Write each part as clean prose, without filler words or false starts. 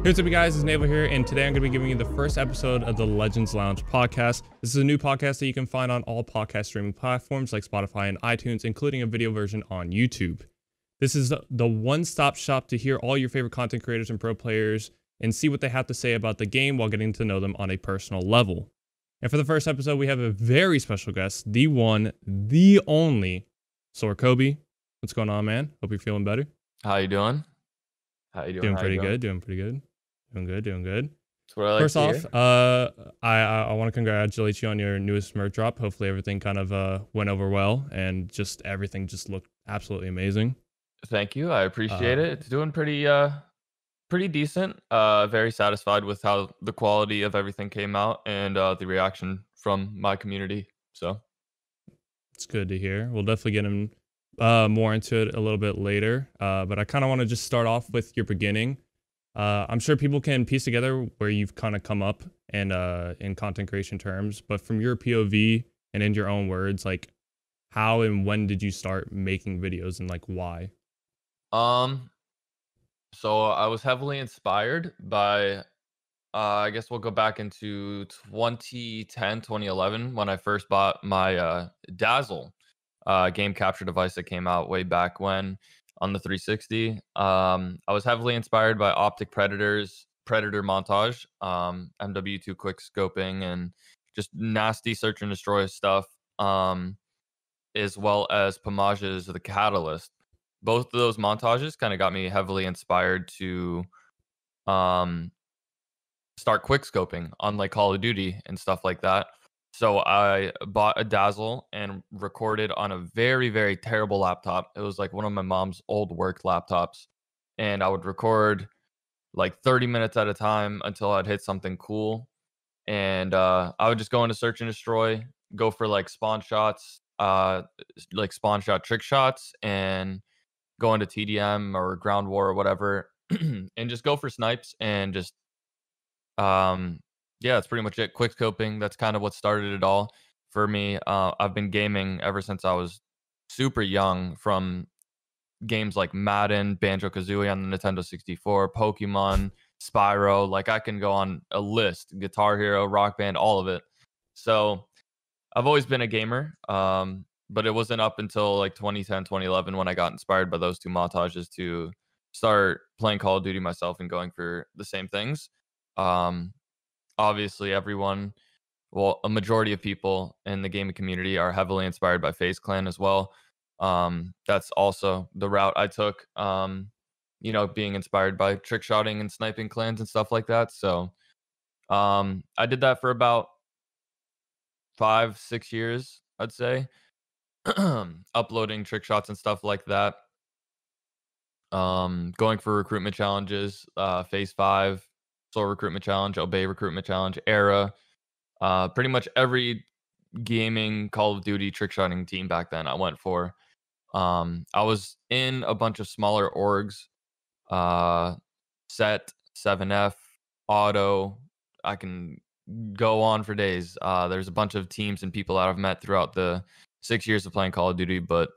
What's up, you guys? It's Navelow here, and today I'm going to be giving you the first episode of the Legends Lounge podcast. This is a new podcast that you can find on all podcast streaming platforms like Spotify and iTunes, including a video version on YouTube. This is the one-stop shop to hear all your favorite content creators and pro players and see what they have to say about the game while getting to know them on a personal level. And for the first episode, we have a very special guest, the one, the only, Soar Kobi. What's going on, man? Hope you're feeling better. How you doing? How you doing? Doing pretty good. Doing good. That's what I like First to off, hear. I want to congratulate you on your newest merch drop. Hopefully everything kind of went over well and just everything just looked absolutely amazing. Thank you. I appreciate it. It's doing pretty decent. Very satisfied with how the quality of everything came out and the reaction from my community. So It's good to hear. We'll definitely get more into it a little bit later. But I kind of want to just start off with your beginning. I'm sure people can piece together where you've kind of come up and in content creation terms, but from your POV and in your own words, like how and when did you start making videos and like why? So I was heavily inspired by I guess we'll go back into 2010, 2011 when I first bought my Dazzle game capture device that came out way back when on the 360. I was heavily inspired by Optic Predator's Predator montage, MW2 quick scoping, and just nasty search and destroy stuff, as well as Pamage's The Catalyst. Both of those montages kind of got me heavily inspired to start quick scoping on like Call of Duty and stuff like that. So I bought a Dazzle and recorded on a very, very terrible laptop. It was like one of my mom's old work laptops. And I would record like 30 minutes at a time until I'd hit something cool. And I would just go into search and destroy, go for like spawn shots, like spawn shot trick shots, and go into TDM or ground war or whatever, and just go for snipes and just yeah, that's pretty much it. Quick scoping. That's kind of what started it all for me. I've been gaming ever since I was super young, from games like Madden, Banjo-Kazooie on the Nintendo 64, Pokemon, Spyro. Like I can go on a list. Guitar Hero, Rock Band, all of it. So I've always been a gamer. But it wasn't up until like 2010, 2011 when I got inspired by those two montages to start playing Call of Duty myself and going for the same things. Obviously everyone, well, a majority of people in the gaming community are heavily inspired by FaZe Clan as well. That's also the route I took, being inspired by trick shotting and sniping clans and stuff like that. So I did that for about 5-6 years, I'd say. Uploading trick shots and stuff like that. Going for recruitment challenges, Phase 5, Soul Recruitment Challenge, Obey Recruitment Challenge, Era. Pretty much every gaming Call of Duty trick-shotting team back then I went for. I was in a bunch of smaller orgs, Set, 7F, Auto. I can go on for days. There's a bunch of teams and people that I've met throughout the 6 years of playing Call of Duty, but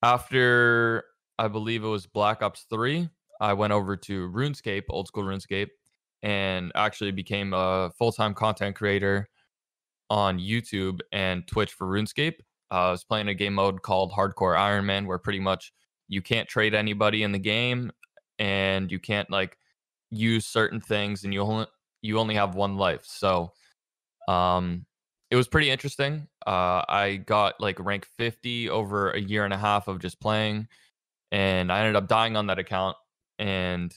after, I believe it was Black Ops 3, I went over to Runescape, old school Runescape, and actually became a full-time content creator on YouTube and Twitch for Runescape. I was playing a game mode called Hardcore Iron Man, where pretty much you can't trade anybody in the game, and you can't like use certain things, and you only have one life. So it was pretty interesting. I got like rank 50 over a year and a half of just playing, and I ended up dying on that account. And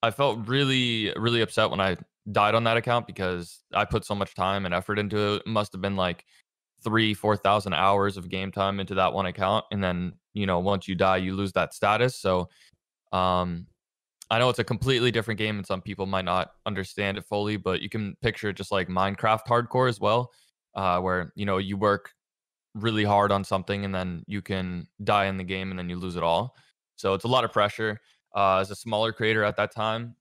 I felt really, really upset when I died on that account because I put so much time and effort into it. It must have been like 3,000-4,000 hours of game time into that one account. And then, once you die, you lose that status. So I know it's a completely different game and some people might not understand it fully, but you can picture it just like Minecraft hardcore as well, where, you work really hard on something and then you can die in the game and then you lose it all. So it's a lot of pressure. As a smaller creator at that time,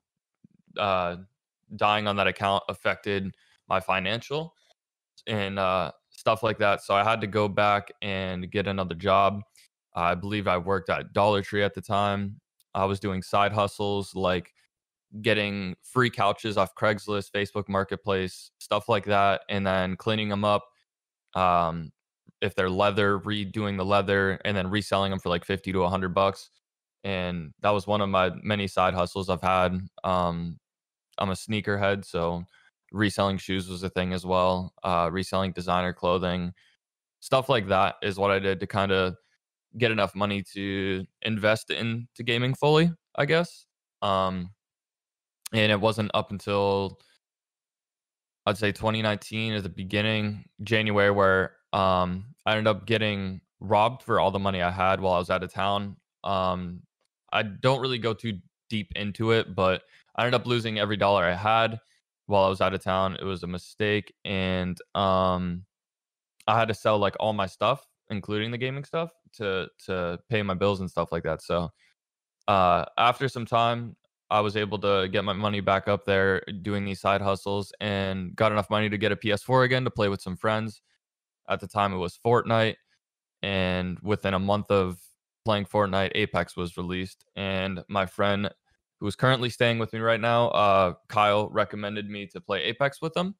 dying on that account affected my financial and stuff like that. So I had to go back and get another job. I believe I worked at Dollar Tree at the time. I was doing side hustles like getting free couches off Craigslist, Facebook Marketplace, stuff like that, and then cleaning them up. Um, if they're leather, redoing the leather and then reselling them for like 50 to $100. And that was one of my many side hustles I've had. I'm a sneakerhead, so reselling shoes was a thing as well. Reselling designer clothing, stuff like that is what I did to kind of get enough money to invest into gaming fully, I guess. Um, and it wasn't up until I'd say 2019 at the beginning, January, where I ended up getting robbed for all the money I had while I was out of town. Um, I don't really go too deep into it, but I ended up losing every dollar I had while I was out of town. It was a mistake, and I had to sell like all my stuff, including the gaming stuff, to pay my bills and stuff like that. So after some time, I was able to get my money back up there doing these side hustles and got enough money to get a PS4 again to play with some friends. At the time, it was Fortnite. And within a month of playing Fortnite, Apex was released. And my friend, who is currently staying with me right now, Kyle, recommended me to play Apex with him.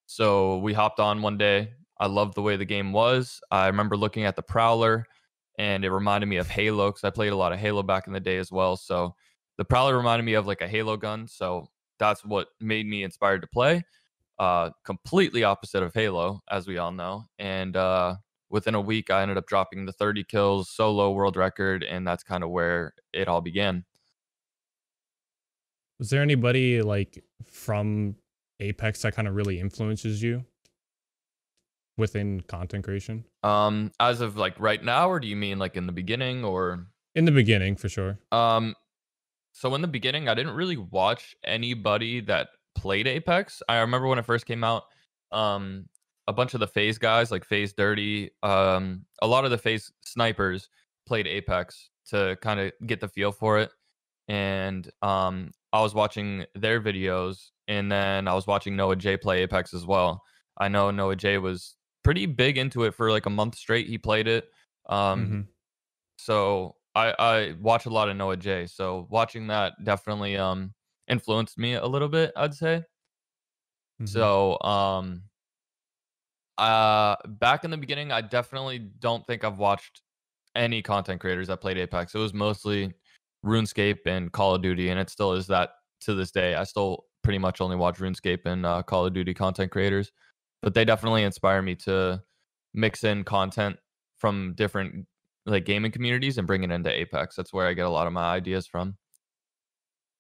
So we hopped on one day. I loved the way the game was. I remember looking at the Prowler, and it reminded me of Halo because I played a lot of Halo back in the day as well. So the Prowler reminded me of like a Halo gun. So that's what made me inspired to play. Completely opposite of Halo, as we all know. And within a week, I ended up dropping the 30 kills solo world record, and that's kind of where it all began. Was there anybody like from Apex that kind of really influences you within content creation? As of like right now, or do you mean like in the beginning, or In the beginning, for sure. So in the beginning, I didn't really watch anybody that played Apex. I remember when it first came out, um, a bunch of the FaZe guys, like FaZe Dirty, a lot of the FaZe snipers played Apex to kind of get the feel for it. And I was watching their videos, and then I was watching Noah J play Apex as well. I know Noah J was pretty big into it for like a month straight. He played it. Um, Mhm. so I watch a lot of Noah J. So watching that definitely influenced me a little bit, I'd say. Mhm. So back in the beginning, I definitely don't think I've watched any content creators that played Apex. It was mostly RuneScape and Call of Duty, and it still is that to this day. I still pretty much only watch RuneScape and Call of Duty content creators, but they definitely inspire me to mix in content from different like gaming communities and bring it into Apex. That's where I get a lot of my ideas from.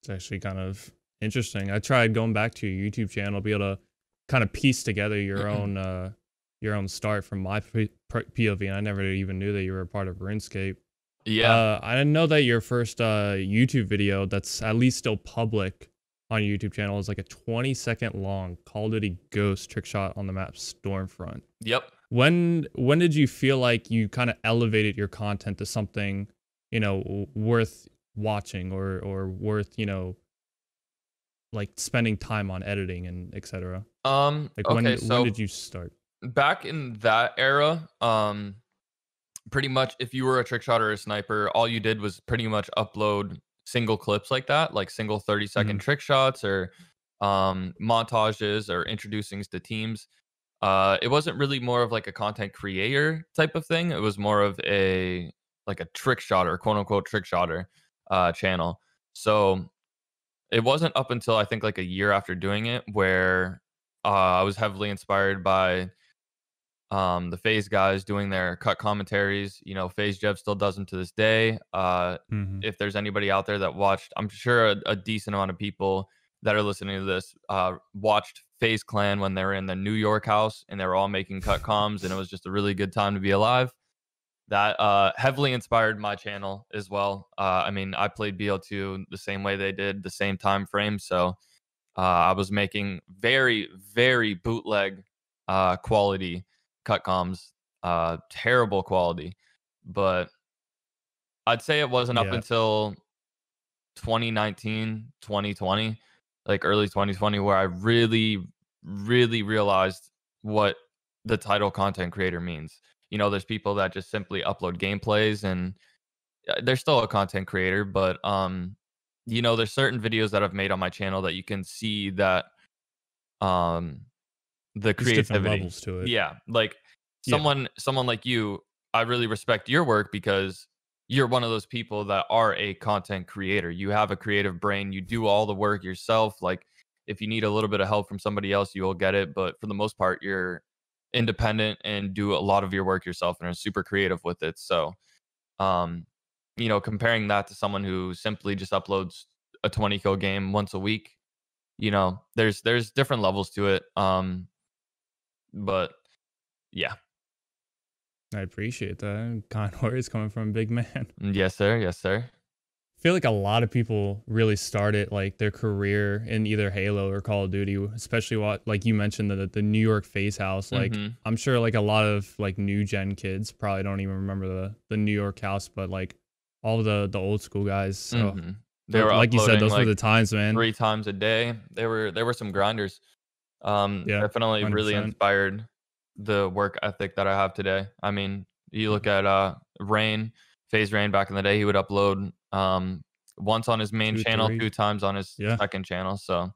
It's actually kind of interesting. I tried going back to your YouTube channel, be able to kind of piece together your own start from my POV, and I never even knew that you were a part of RuneScape. Yeah. I didn't know that your first YouTube video that's at least still public on your YouTube channel is like a 20-second long Call of Duty Ghost trick shot on the map Stormfront. Yep. When did you feel like you kind of elevated your content to something, worth watching or worth, like spending time on editing and etc.? Like Okay. when So did you start? back in that era, pretty much if you were a trick shot or a sniper, all you did was pretty much upload single clips like that, like single 30-second Mhm. trick shots or montages or introducings to teams. It wasn't really more of like a content creator type of thing. It was more of a like a trick shotter, quote unquote trick shotter channel. So it wasn't up until I think like a year after doing it where I was heavily inspired by the FaZe guys doing their cut commentaries. You know, FaZe Jev still does them to this day. Mhm. If there's anybody out there that watched, I'm sure a decent amount of people that are listening to this watched FaZe Clan when they were in the New York house and they were all making cut comms, and it was just a really good time to be alive. That heavily inspired my channel as well. I mean, I played BO2 the same way they did, the same time frame. So I was making very, very bootleg quality cut comms, terrible quality. But I'd say it wasn't up Yeah. until 2019, 2020, like early 2020, where I really, really realized what the title content creator means. You know, there's people that just simply upload gameplays and they're still a content creator, but there's certain videos that I've made on my channel that you can see that um the There's different creativity. levels to it. Yeah, like Yeah. someone like you, I really respect your work because you're one of those people that are a content creator. You have a creative brain. You do all the work yourself. Like if you need a little bit of help from somebody else, you will get it, but for the most part you're independent and do a lot of your work yourself and are super creative with it. So, um comparing that to someone who simply just uploads a 20 kill game once a week, there's different levels to it. But yeah. I appreciate that. Kind words coming from a big man. Yes, sir. Yes, sir. I feel like a lot of people really started like their career in either Halo or Call of Duty, especially what like you mentioned the New York Face House. Like Mhm. I'm sure like a lot of like new gen kids probably don't even remember the New York house, but like all the old school guys. So Mhm. They were like you said, uploading those were like the times, man. 3 times a day. They were some grinders. Yeah, Definitely really 100%. inspired the work ethic that I have today. I mean, you look at Rain, FaZe Rain back in the day, he would upload once on his main Two, channel, three. 2 times on his Yeah. second channel. So,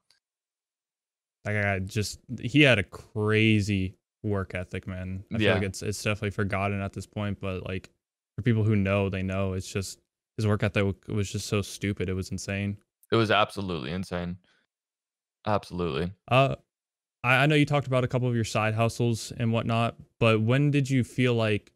That guy he had a crazy work ethic, man. I feel like yeah, it's definitely forgotten at this point, but like for people who know, they know. It's just his work ethic was just so stupid. It was insane. it was absolutely insane. Absolutely. Uh, I know you talked about a couple of your side hustles and whatnot, but when did you feel like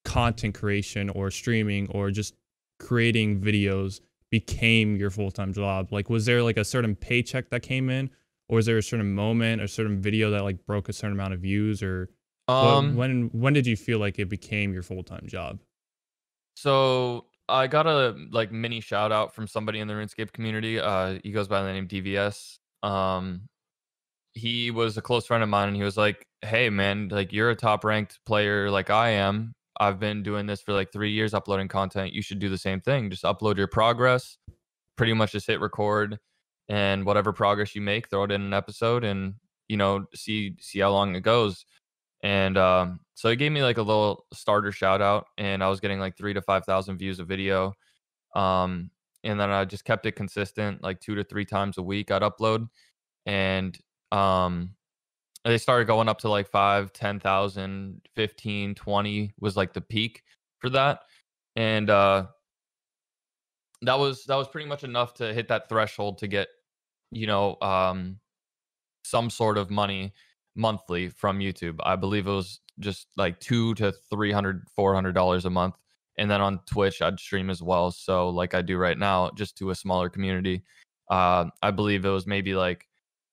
content creation or streaming or just creating videos became your full-time job? Like, was there like a certain paycheck that came in, or was there a certain moment, a certain video that like broke a certain amount of views, or what? Um When did you feel like it became your full-time job? So I got a like mini shout out from somebody in the RuneScape community. He goes by the name DVS. He was a close friend of mine, and he was like, "Hey, man, like you're a top ranked player, like I am. I've been doing this for like 3 years, uploading content. You should do the same thing. Just upload your progress. Pretty much just hit record, and whatever progress you make, throw it in an episode, and see how long it goes." And so he gave me like a little starter shout out, and I was getting like 3 to 5,000 views a video. Um, and then I just kept it consistent, like 2 to 3 times a week I'd upload. And um, they started going up to like 5, 10,000, 15, 20 was like the peak for that. And that was pretty much enough to hit that threshold to get, you know, um, some sort of money monthly from YouTube. I believe it was just like 2 to 300, $400 a month. And then on Twitch, I'd stream as well. So like I do right now, just to a smaller community. I believe it was maybe like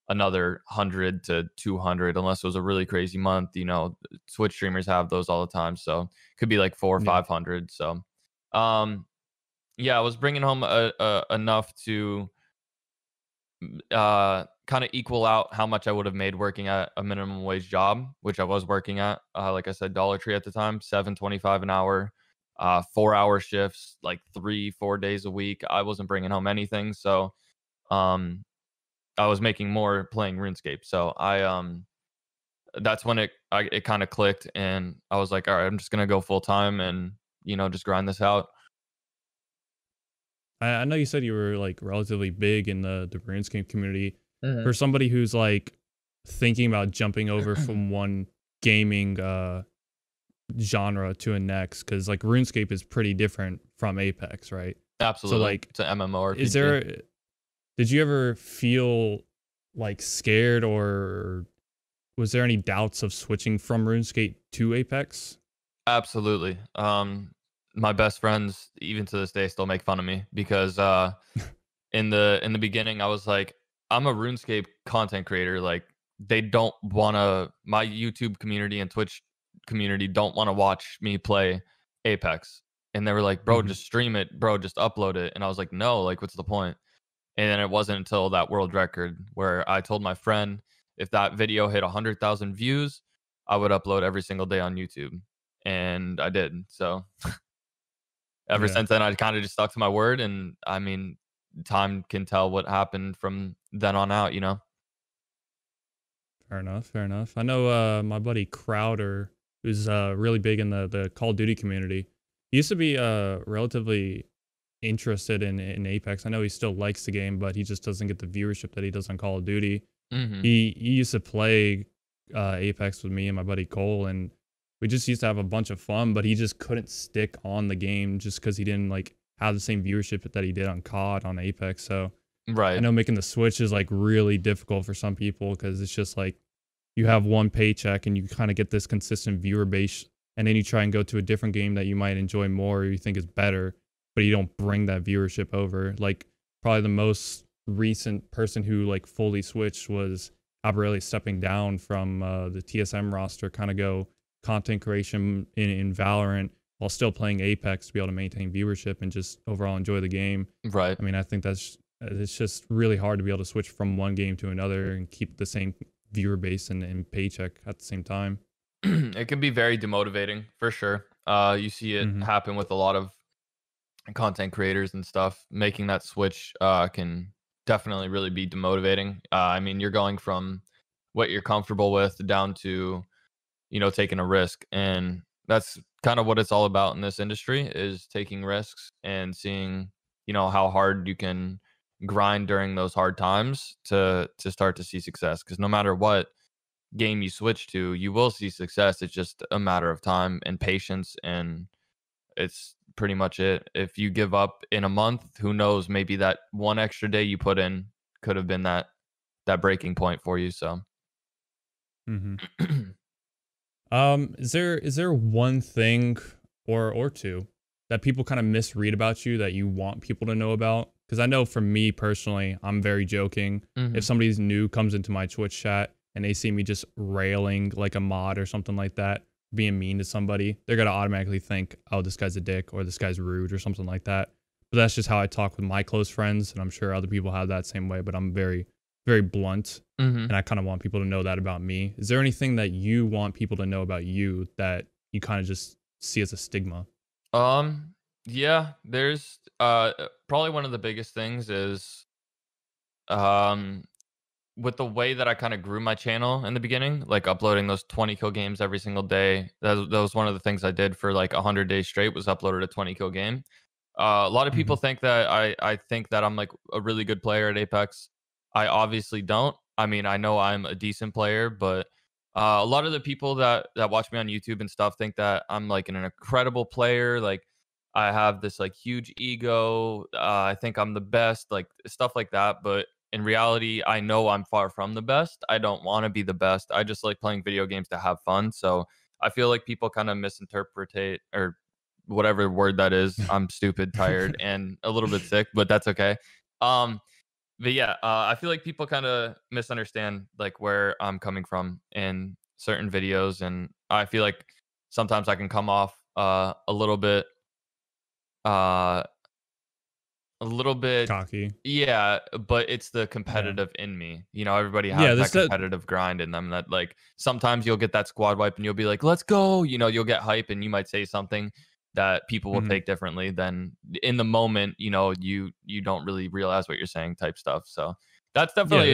another 100 to 200, unless it was a really crazy month. Twitch streamers have those all the time, so it could be like four or Yeah, 500. So, yeah, I was bringing home enough to kind of equal out how much I would have made working at a minimum wage job, which I was working at. Like I said, Dollar Tree at the time, 7.25 an hour, 4 hour shifts, like 3, 4 days a week. I wasn't bringing home anything, so um, I was making more playing RuneScape. So that's when it kind of clicked, and I was like, all right, I'm just gonna go full time and just grind this out. I know you said you were like relatively big in the Runescape community. Mhm. For somebody who's like thinking about jumping over from one gaming genre to a next, because like RuneScape is pretty different from Apex, right? So Absolutely, like, it's an is MMORPG. there? Did you ever feel like scared, or was there any doubts of switching from RuneScape to Apex? Absolutely. My best friends, even to this day, still make fun of me because in the beginning, I was like, I'm a RuneScape content creator. Like, they don't want to. My YouTube community and Twitch community don't want to watch me play Apex, and they were like, "Bro, Hmm. just stream it, bro, just upload it." And I was like, "No, like, what's the point?" And then it wasn't until that world record where I told my friend if that video hit 100,000 views, I would upload every single day on YouTube. And I did. So ever Yeah, since then, I kind of just stuck to my word. And I mean, time can tell what happened from then on out. fair enough. Fair enough. I know my buddy Crowder, who's really big in the Call of Duty community. He used to be relatively interested in Apex. I know he still likes the game, but he just doesn't get the viewership that he does on Call of Duty. Hmm. He used to play Apex with me and my buddy Cole, and we just used to have a bunch of fun. But he just couldn't stick on the game just because he didn't like have the same viewership that he did on COD on Apex. So I Right. know making the switch is like really difficult for some people because it's just like you have one paycheck and you kind of get this consistent viewer base, and then you try and go to a different game that you might enjoy more or you think is better, but you don't bring that viewership over. Like probably the most recent person who like fully switched was Aberrelli stepping down from the TSM roster, kind of go content creation in Valorant while still playing Apex to be able to maintain viewership and just overall enjoy the game. Right. I mean, I think that's it's just really hard to be able to switch from one game to another and keep the same viewer base and paycheck at the same time. It can be very demotivating for sure. You see it Hmm. happen with a lot of content creators and stuff. Making that switch can definitely really be demotivating. I mean, you're going from what you're comfortable with down to, taking a risk, and that's kind of what it's all about in this industry, is taking risks and seeing, how hard you can grind during those hard times to start to see success. Because no matter what game you switch to, you will see success. It's just a matter of time and patience, and it's pretty much it. If you give up in a month, who knows? Maybe that one extra day you put in could have been that breaking point for you. So, Hmm. Is there one thing or two that people kind of misread about you that you want people to know about? Because I know for me personally, I'm very joking. If hmm. somebody's new comes into my Twitch chat and they see me just railing like a mod or something like that, being mean to somebody, they're gonna automatically think, oh, this guy's a dick or this guy's rude or something like that. But that's just how I talk with my close friends, and I'm sure other people have that same way. But I'm very, very blunt, Hmm. and I kind of want people to know that about me. Is there anything that you want people to know about you that you kind of just see as a stigma? Yeah, there's probably one of the biggest things is um with the way that I kind of grew my channel in the beginning, like uploading those 20 kill games every single day. That was one of the things I did for like 100 days straight, was uploaded a 20 kill game. A lot of Hmm. people think that I think that I'm like a really good player at Apex. I obviously don't. I mean, I know I'm a decent player, but a lot of the people that watch me on YouTube and stuff think that I'm like an incredible player. Like I have this like huge ego. I think I'm the best, like stuff like that. But in reality, I know I'm far from the best. I don't want to be the best. I just like playing video games to have fun. So I feel like people kind of misinterpret or whatever word that is. I'm stupid, tired, and a little bit sick, but that's okay. Um, but yeah, I feel like people kind of misunderstand like where I'm coming from in certain videos, and I feel like sometimes I can come off uh, a little bit, Cocky. yeah, but it's the Yeah. competitive in me. Everybody Yeah. has that This that. competitive grind in them, that like sometimes you'll get that squad wipe and you'll be like, "Let's go." You'll get hype and you might say something that people will Mhm. take differently than in the moment, you don't really realize what you're saying type stuff. So that's Yeah. definitely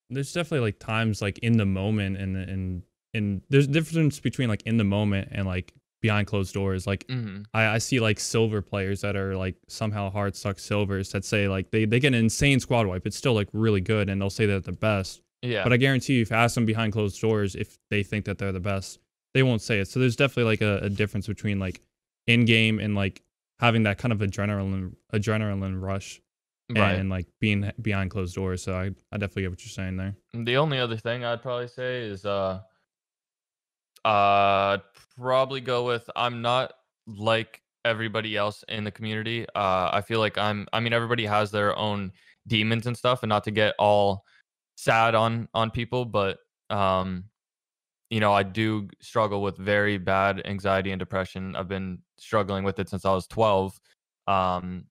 There's definitely like times like in the moment and there's a difference between like in the moment and like behind closed doors. Like mhm, I see like silver players that are like somehow hard stuck silvers that say like they get an insane squad wipe. It's still like really good and they'll say that they're the best. yeah, But I guarantee you if you ask them behind closed doors if they think that they're the best, they won't say it. So there's definitely like a difference between like in game and like having that kind of adrenaline rush right. and like being behind closed doors. So I definitely get what you're saying there. The only other thing I'd probably say is Uh, probably go with, I'm not like everybody else in the community. I feel like I mean, everybody has their own demons and stuff, and not to get all sad on people, but um, I do struggle with very bad anxiety and depression. I've been struggling with it since I was 12. Um,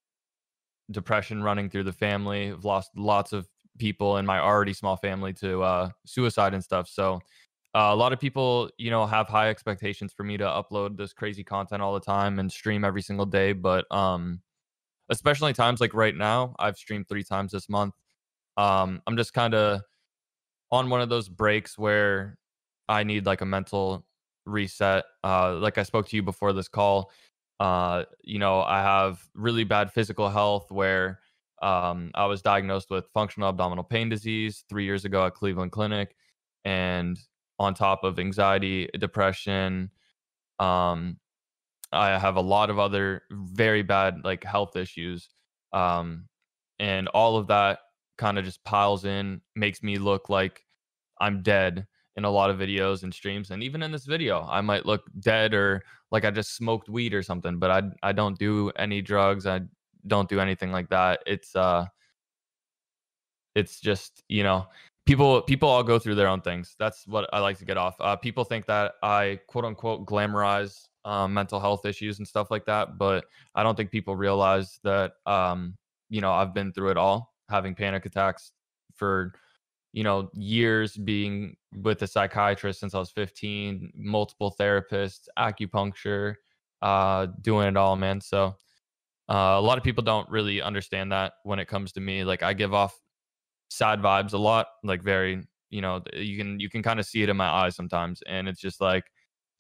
Depression running through the family. I've lost lots of people in my already small family to suicide and stuff. So a lot of people, have high expectations for me to upload this crazy content all the time and stream every single day. But especially times like right now, I've streamed 3 times this month. I'm just kind of on one of those breaks where I need like a mental reset. Like I spoke to you before this call. I have really bad physical health where I was diagnosed with functional abdominal pain disease 3 years ago at Cleveland Clinic, and on top of anxiety, depression, um, I have a lot of other very bad like health issues, um, and all of that kind of just piles in, makes me look like I'm dead in a lot of videos and streams, and even in this video, I might look dead or like I just smoked weed or something, but I don't do any drugs. I don't do anything like that. It's just, people all go through their own things. That's what I like to get off. People think that I quote unquote glamorize mental health issues and stuff like that, but I don't think people realize that I've been through it all, having panic attacks for years, being with a psychiatrist since I was 15, multiple therapists, acupuncture, doing it all, man. So a lot of people don't really understand that when it comes to me. Like I give off sad vibes a lot, like very, you can kind of see it in my eyes sometimes, and it's just like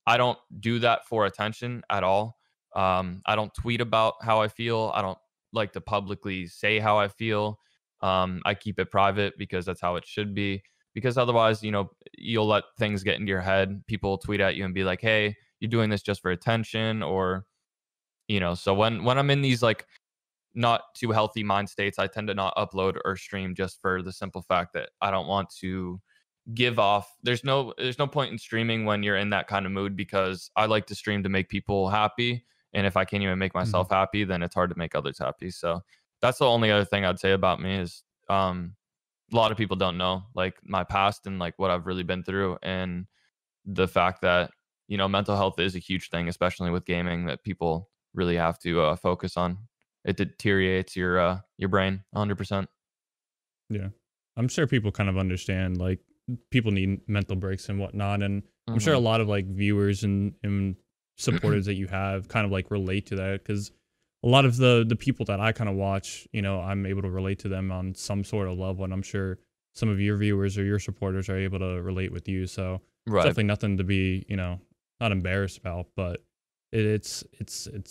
I don't do that for attention at all. I don't tweet about how I feel. I don't like to publicly say how I feel. I keep it private because that's how it should be. Because otherwise, you'll let things get into your head. People tweet at you and be like, "Hey, you're doing this just for attention," or So when I'm in these like not too healthy mind states, I tend to not upload or stream just for the simple fact that I don't want to give off there's no point in streaming when you're in that kind of mood, because I like to stream to make people happy, and if I can't even make Mhm. myself happy, then it's hard to make others happy. So that's the only other thing I'd say about me is a lot of people don't know like my past and like what I've really been through, and the fact that mental health is a huge thing, especially with gaming, that people really have to focus on. It deteriorates your brain 100%. Yeah. I'm sure people kind of understand, like, people need mental breaks and whatnot, and I'm sure a Hmm. lot of, like, viewers and supporters that you have kind of, like, relate to that because a lot of the people that I kinda watch, I'm able to relate to them on some sort of level, and I'm sure some of your viewers or your supporters are able to relate with you, so it's Right. definitely nothing to be, not embarrassed about, but it's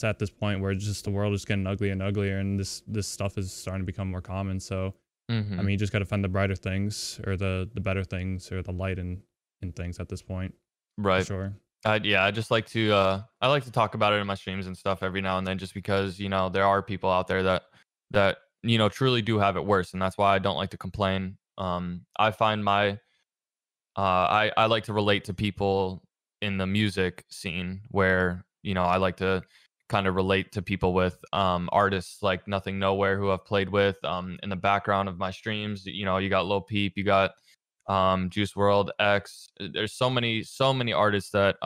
at this point where it's just the world is getting uglier and uglier, and this stuff is starting to become more common, so I Hmm. mean, you just gotta find the brighter things or the better things or the light in things at this point, for Right. sure. Yeah, I like to talk about it in my streams and stuff every now and then, just because there are people out there that truly do have it worse, and that's why I don't like to complain. I find I like to relate to people in the music scene where I like to kind of relate to people with artists like Nothing Nowhere, who I've played with in the background of my streams. You got Lil Peep, you got Juice World X. There's so many artists that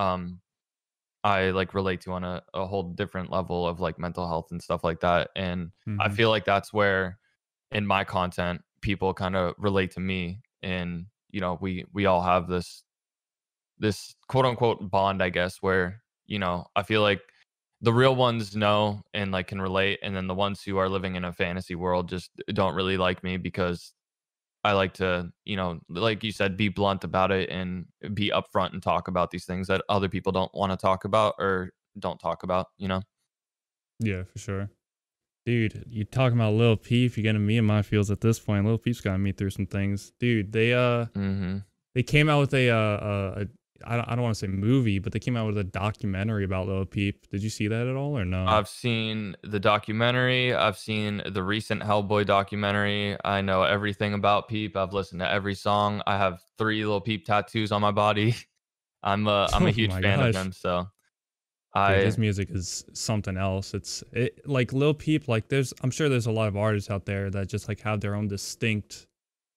I like relate to on a whole different level of like mental health and stuff like that. And I Mhm. feel like that's where in my content people kind of relate to me, and we all have this quote unquote bond, I guess, where I feel like the real ones know and like can relate, and then the ones who are living in a fantasy world just don't really like me, because I like to, like you said, be blunt about it and be upfront and talk about these things that other people don't want to talk about or don't talk about. Yeah, for sure. Dude, you talking about Lil Peep, you're getting me in my feels at this point. Lil Peep's gotten me through some things. Dude, Hmm. they came out with I don't wanna say movie, but they came out with a documentary about Lil Peep. Did you see that at all or no? I've seen the documentary. I've seen the recent Hellboy documentary. I know everything about Peep. I've listened to every song. I have 3 Little Peep tattoos on my body. I'm a Oh huge my fan of gosh. him. So Dude, his I music is something else. Like Lil Peep, like I'm sure there's a lot of artists out there that just like have their own distinct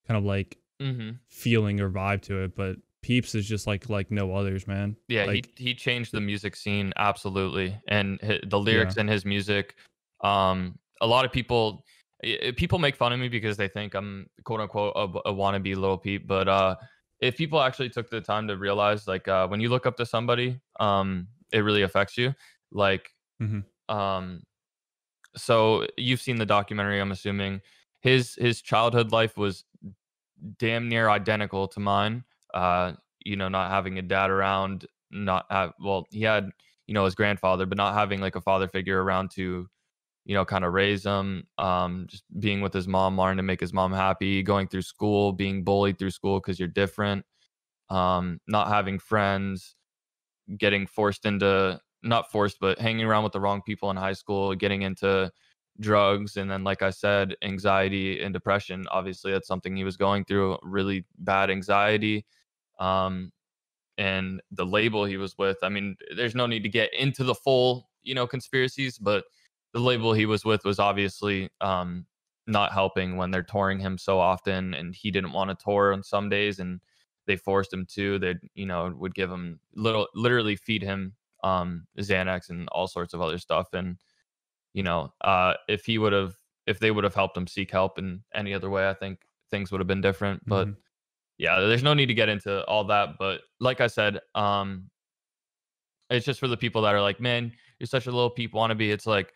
kind of like hmm feeling or vibe to it, but Peeps is just like no others, man. yeah, he Like, he changed the music scene absolutely, and the yeah. lyrics in his music. A lot of people make fun of me because they think I'm quote unquote a wannabe Lil Peep, but if people actually took the time to realize, like when you look up to somebody, it really affects you. Like Mhm. um, so you've seen the documentary, I'm assuming. His childhood life was damn near identical to mine. Not having a dad around, not have well, his grandfather, but not having like a father figure around to, kind of raise him. Just being with his mom, wanting to make his mom happy, going through school, being bullied through school because you're different, not having friends, getting forced into, not forced, but hanging around with the wrong people in high school, getting into drugs. And then, like I said, anxiety and depression. Obviously, that's something he was going through, really bad anxiety. Um, and the label he was with, I mean, there's no need to get into the full, conspiracies, but the label he was with was obviously not helping when they're touring him so often, and he didn't want to tour on some days, and they forced him to. They, would give him literally feed him Xanax and all sorts of other stuff. And if they would have helped him seek help in any other way, I think things would have been different. But Hmm. yeah, there's no need to get into all that. But like I said, it's just for the people that are like, man, you're such a Lil Peep wannabe. It's like,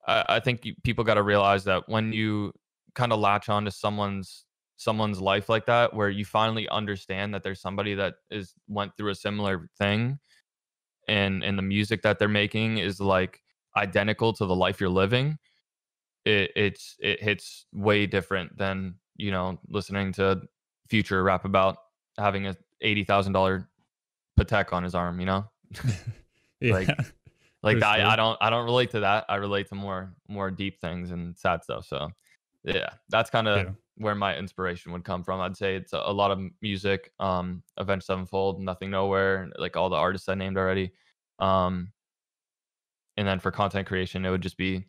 I think people got to realize that when you kind of latch on to someone's life like that, where you finally understand that there's somebody that is went through a similar thing, and the music that they're making is like identical to the life you're living, it hits way different than listening to Future rap about having a $80,000 Patek on his arm. Yeah, Like for that. I sure. don't relate to that. I relate to more deep things and sad stuff. So yeah, that's kind of Yeah. where my inspiration would come from. I'd say it's a lot of music, Avenged Sevenfold, Nothing Nowhere, like all the artists I named already. Um, and then for content creation, it would just be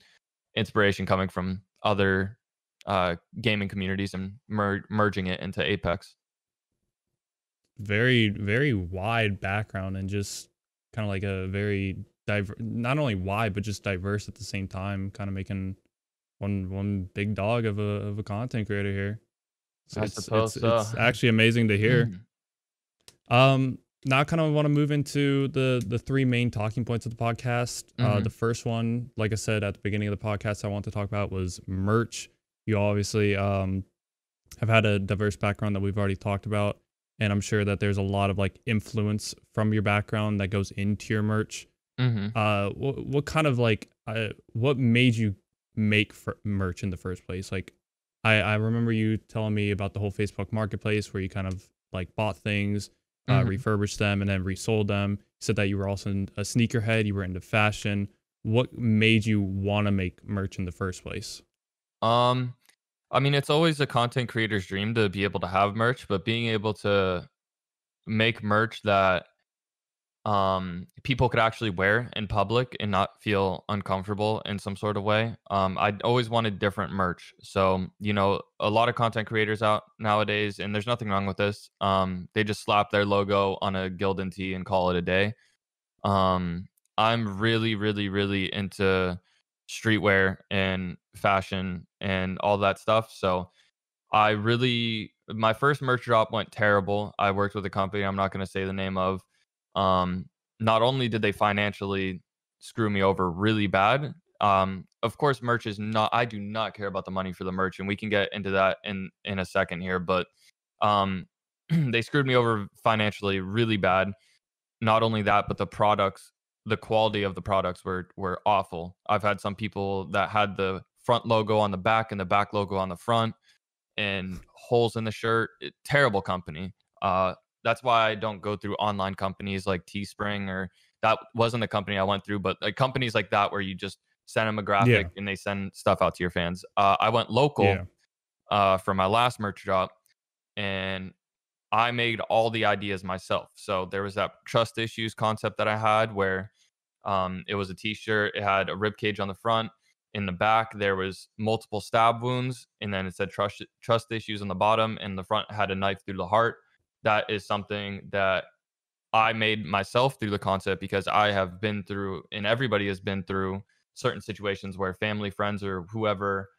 inspiration coming from other gaming communities and merging it into Apex. Very, very wide background and just kind of like a very not only wide but just diverse at the same time, kind of making one big dog of a content creator here. So I suppose so. it's actually amazing to hear. Now I kind of want to move into the three main talking points of the podcast. The Hmm. first one, like I said at the beginning of the podcast, I want to talk about was merch. You obviously have had a diverse background that we've already talked about, and I'm sure that there's a lot of like influence from your background that goes into your merch. Hmm. What kind of like what made you make merch in the first place? Like, I remember you telling me about the whole Facebook Marketplace where you kind of like bought things, Hmm. refurbished them, and then resold them. You said that you were also a sneakerhead. You were into fashion. What made you want to make merch in the first place? Um, I mean, it's always a content creator's dream to be able to have merch, but being able to make merch that people could actually wear in public and not feel uncomfortable in some sort of way. I always wanted different merch. So, a lot of content creators out nowadays, and there's nothing wrong with this. They just slap their logo on a Gildan tee and call it a day. Um, I'm really, really, really into streetwear and fashion and all that stuff. So my first merch drop went terrible. I worked with a company I'm not going to say the name of. Um, Not only did they financially screw me over really bad, of course, merch is not, I do not care about the money for the merch, and we can get into that in a second here, but um, they screwed me over financially really bad. Not only that, but the quality of the products were awful. I've had some people that had the front logo on the back and the back logo on the front and holes in the shirt. Terrible company. That's why I don't go through online companies like Teespring, or that wasn't the company I went through, but like companies like that where you just send them a graphic Yeah, and they send stuff out to your fans. I went yeah, local for my last merch drop, and I made all the ideas myself. So there was that trust issues concept that I had where it was a t-shirt. It had a rib cage on the front. In the back, there was multiple stab wounds, and then it said trust issues on the bottom, and the front had a knife through the heart. That is something that I made myself through the concept because I have been through, and everybody has been through certain situations where family, friends, or whoever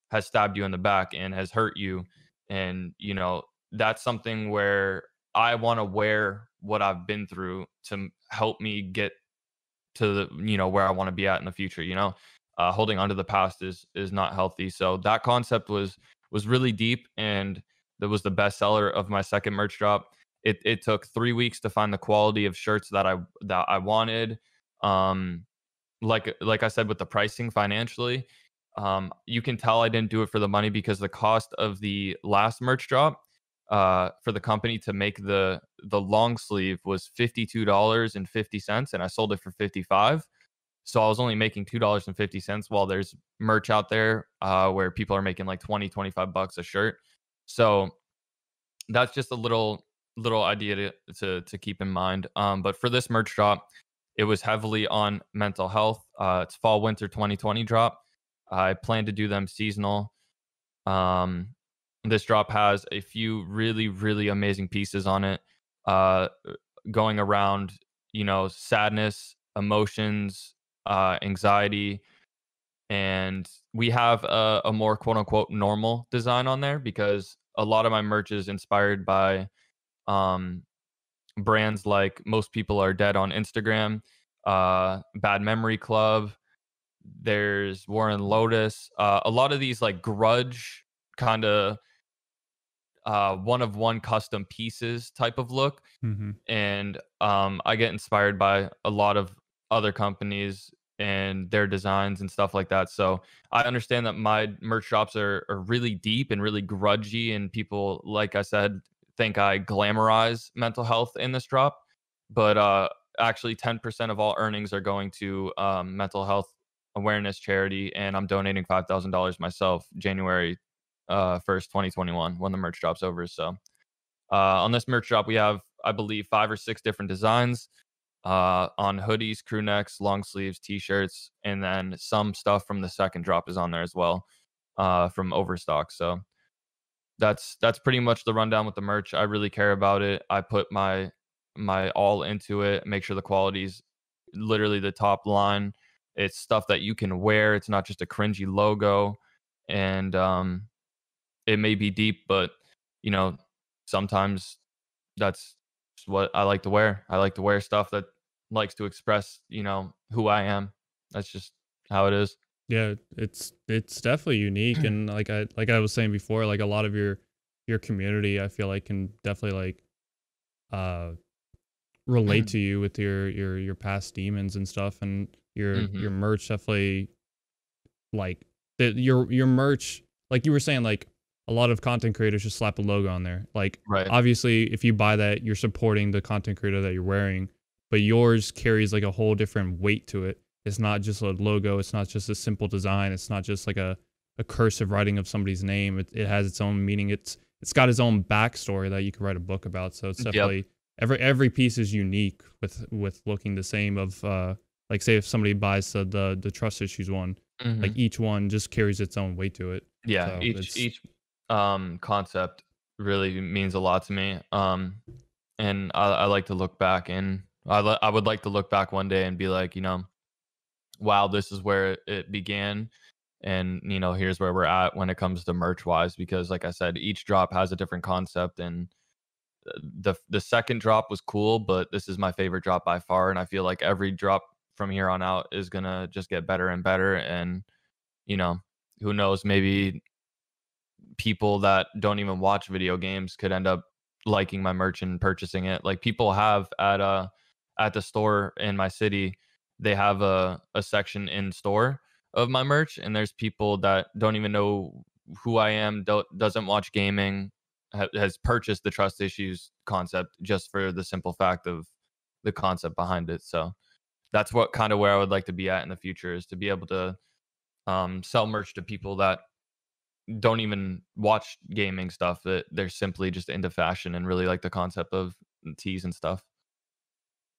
has stabbed you in the back and has hurt you. And, that's something where I want to wear what I've been through to help me get to the, where I want to be at in the future. Holding on to the past is not healthy. So that concept was really deep, and that was the best seller of my second merch drop. It took 3 weeks to find the quality of shirts that I wanted. Um, like I said with the pricing financially, you can tell I didn't do it for the money because the cost of the last merch drop for the company to make the long sleeve was $52.50, and I sold it for 55. So I was only making $2.50 while there's merch out there where people are making like 20, 25 bucks a shirt. So that's just a little idea to keep in mind. But for this merch drop, it was heavily on mental health. It's fall winter 2020 drop. I plan to do them seasonal. Um, this drop has a few really amazing pieces on it, uh, going around, sadness, emotions, anxiety, and we have a more quote unquote normal design on there because a lot of my merch is inspired by um, brands like Most People Are Dead on Instagram, Bad Memory Club. There's Warren Lotus. A lot of these like grudge kind of one of one custom pieces type of look, Hmm. and I get inspired by a lot of other companies and their designs and stuff like that. So I understand that my merch drops are really deep and really grudgy, and people, like I said, think I glamorize mental health in this drop. But actually, 10% of all earnings are going to mental health awareness charity, and I'm donating $5,000 myself January 1st, 2021, when the merch drops over. So on this merch drop, we have, I believe, 5 or 6 different designs on hoodies, crew necks, long sleeves, t-shirts, and then some stuff from the second drop is on there as well from Overstock. So that's pretty much the rundown with the merch. I really care about it. I put my all into it, make sure the quality's literally the top line. It's stuff that you can wear. It's not just a cringy logo. And it may be deep, but you know, sometimes that's just what I like to wear. I like to wear stuff that likes to express, who I am. That's just how it is. Yeah, it's definitely unique, and like I was saying before, like a lot of your community, I feel like can definitely like uh relate to you with your past demons and stuff, and your Hmm. merch definitely like your merch, like you were saying, like a lot of content creators just slap a logo on there. Like Right. obviously if you buy that, you're supporting the content creator that you're wearing, but yours carries like a whole different weight to it. It's not just a logo, it's not just a simple design, it's not just like a cursive writing of somebody's name. It has its own meaning. It's got its own backstory that you could write a book about. So it's Yep. definitely every piece is unique with looking the same. Of like say if somebody buys the trust issues one, like Hmm. each one just carries its own weight to it. Yeah. So Each it's each concept really means a lot to me. And I like to look back, and I would like to look back one day and be like, wow, this is where it began. And here's where we're at when it comes to merch wise, because like I said, each drop has a different concept, and the second drop was cool, but this is my favorite drop by far, and I feel like every drop from here on out is gonna just get better and better. And you know who knows, maybe people that don't even watch video games could end up liking my merch and purchasing it. Like people have at the store in my city, they have a section in store of my merch, and there's people that don't even know who I am, doesn't watch gaming, has purchased the trust issues concept just for the simple fact of the concept behind it. So that's what kind of where I would like to be at in the future, is to be able to sell merch to people that don't even watch gaming stuff, that they're simply just into fashion and really like the concept of tees and stuff.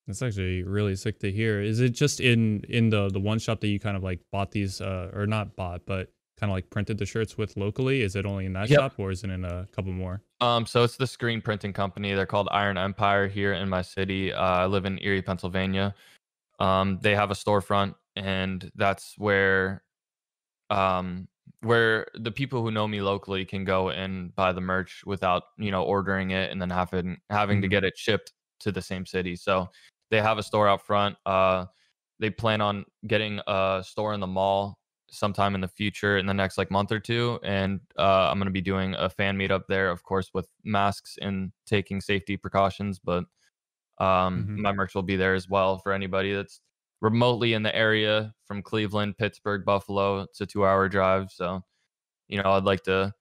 That's actually really sick to hear. Is it just in the one shop that you kind of like bought these or not bought, but kind of like printed the shirts with locally? Is it only in that Yep. shop or is it in a couple more? So it's the screen printing company. They're called Iron Empire here in my city. I live in Erie, Pennsylvania. They have a storefront, and that's um, where the people who know me locally can go and buy the merch without ordering it and then having to Mhm. get it shipped to the same city. So they have a store out front. They plan on getting a store in the mall sometime in the future, in the next like month or two, and I'm going to be doing a fan meetup there, of course, with masks and taking safety precautions. But Mhm. my merch will be there as well for anybody that's remotely in the area from Cleveland, Pittsburgh, Buffalo. It's a 2-hour drive. So, I'd like to,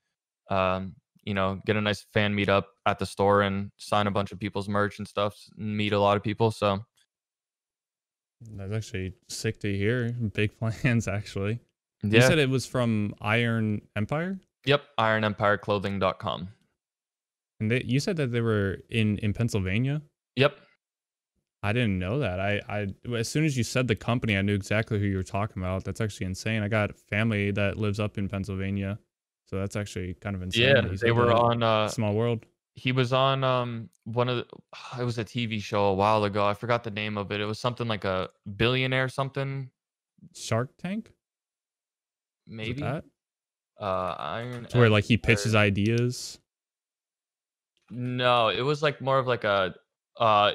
um, get a nice fan meetup at the store and sign a bunch of people's merch and stuff, and meet a lot of people. So, That's actually sick to hear. Big plans, actually. You yeah. said it was from Iron Empire? Yep. IronEmpireClothing.com. And you said that they were in Pennsylvania? Yep. I didn't know that. As soon as you said the company, I knew exactly who you were talking about. That's actually insane. I got family that lives up in Pennsylvania, so that's actually kind of insane Yeah. that you They said were that. on, Small world. he was on one of the, it was a TV show a while ago. I forgot the name of it. It was something like a billionaire something, Shark Tank? Is it maybe. that? Iron To where like he pitches Empire. ideas. No, it was like more of like a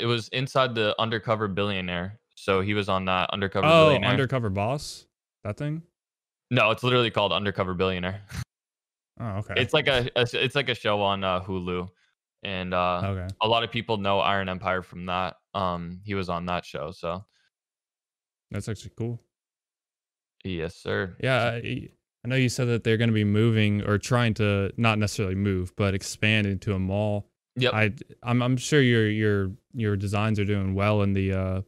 it was inside the Undercover Billionaire. So he was on that Undercover Oh, Billionaire. Undercover Boss? That thing? No, it's literally called Undercover Billionaire. Oh, okay. It's like it's like a show on Hulu, and Okay. a lot of people know Iron Empire from that. He was on that show, so That's actually cool. yes, sir. Yeah, I know you said that they're going to be moving or trying to not necessarily move, but expand into a mall. Yep. I'm sure your designs are doing well in the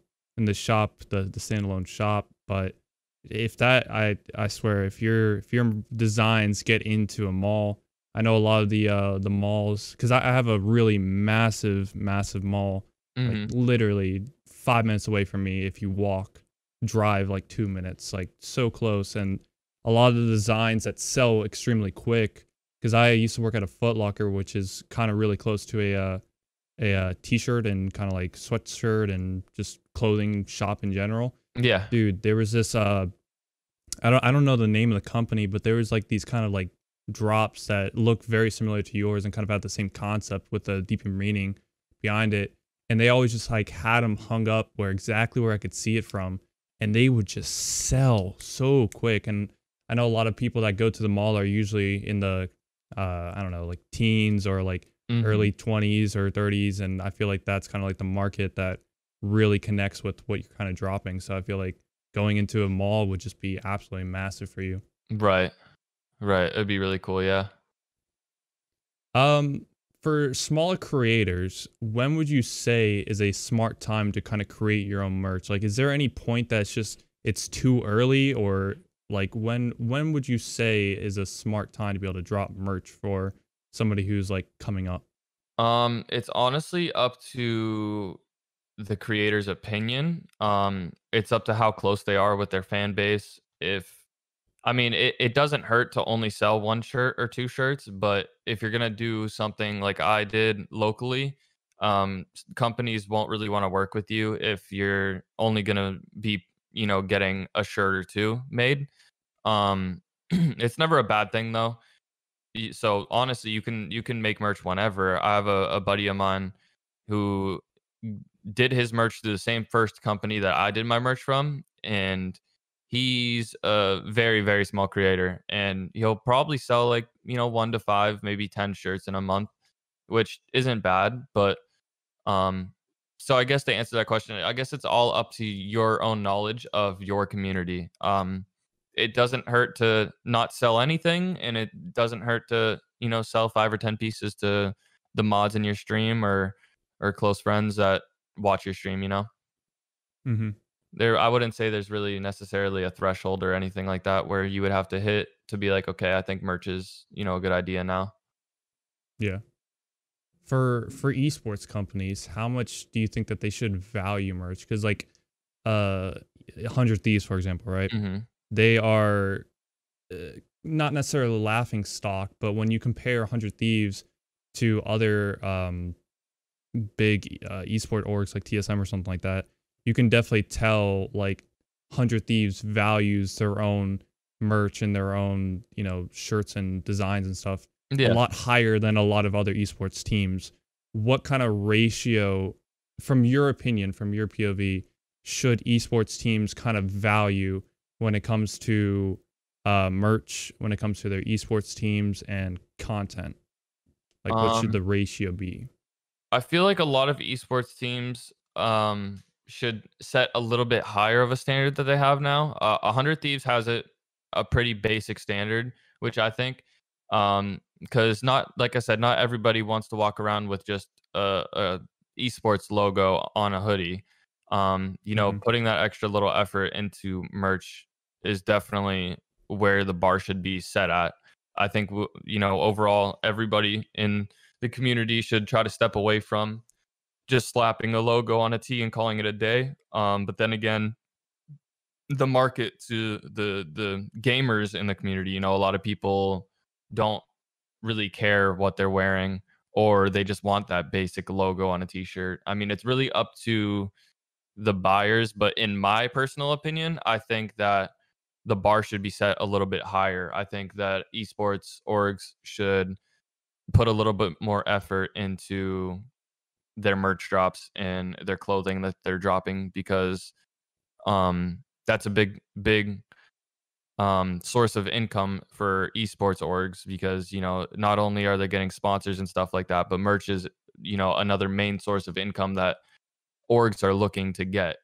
shop, the standalone shop, but if that I swear if your designs get into a mall, I know a lot of the malls, cuz I have a really massive mall like Hmm. literally 5 minutes away from me if you drive like 2 minutes, like so close. And a lot of the designs that sell extremely quick, because I used to work at a Foot Locker, which is kind of really close to a t-shirt and kind of like sweatshirt and just clothing shop in general. Yeah. Dude, there was this I don't know the name of the company, but there was like these kind of like drops that look very similar to yours and kind of had the same concept with the deeper meaning behind it. And they always just like had them hung up exactly where I could see it from, and they would just sell so quick. And I know a lot of people that go to the mall are usually in the I don't know, like teens or like Hmm. early 20s or 30s, and I feel like that's kind of like the market that really connects with what you're kind of dropping. So I feel like going into a mall would just be absolutely massive for you. Right. Right. It'd be really cool. Yeah. Um, for smaller creators, when would you say is a smart time to kind of create your own merch? Like, is there any point that's just it's too early, or like when would you say is a smart time to be able to drop merch for somebody who's like coming up? It's honestly up to the creator's opinion. It's up to how close they are with their fan base. I mean, it doesn't hurt to only sell one shirt or two shirts, but if you're gonna do something like I did locally, companies won't really want to work with you if you're only gonna be, getting a shirt or two made. It's never a bad thing though. So honestly, you can make merch whenever. I have a buddy of mine who did his merch through the same first company that I did my merch from, and he's a very very small creator, and he'll probably sell like 1 to 5, maybe 10 shirts in a month, which isn't bad. But um, so I guess to answer that question, I guess it's all up to your own knowledge of your community. It doesn't hurt to not sell anything, and it doesn't hurt to sell 5 or 10 pieces to the mods in your stream or close friends that watch your stream. Mm-hmm. I wouldn't say there's really necessarily a threshold or anything like that where you would have to hit to be like, okay, I think merch is a good idea now. Yeah. For esports companies, how much do you think that they should value merch? Because like, uh, 100 Thieves, for example, right? Hmm. They are uh, not necessarily laughing stock, but when you compare 100 Thieves to other big esport orgs like TSM or something like that, you can definitely tell like 100 Thieves values their own merch and their own, shirts and designs and stuff a Yeah. lot higher than a lot of other esports teams. What kind of ratio, from your opinion, from your POV, should esports teams kind of value when it comes to merch, when it comes to their esports teams and content? Like, what should Um, the ratio be? I feel like a lot of esports teams, should set a little bit higher of a standard that they have now. 100 Thieves has a pretty basic standard, which I think, because not like I said, not everybody wants to walk around with just a esports logo on a hoodie. Hmm. Putting that extra little effort into merch is definitely where the bar should be set at. I think overall everybody in the community should try to step away from just slapping a logo on a tee and calling it a day. But then again, the market to the gamers in the community, a lot of people don't really care what they're wearing, or they just want that basic logo on a t-shirt. I mean, it's really up to the buyers, but in my personal opinion, I think that the bar should be set a little bit higher. I think that esports orgs should put a little bit more effort into their merch drops and their clothing that they're dropping, because that's a big source of income for esports orgs, because not only are they getting sponsors and stuff like that, but merch is another main source of income that orgs are looking to get.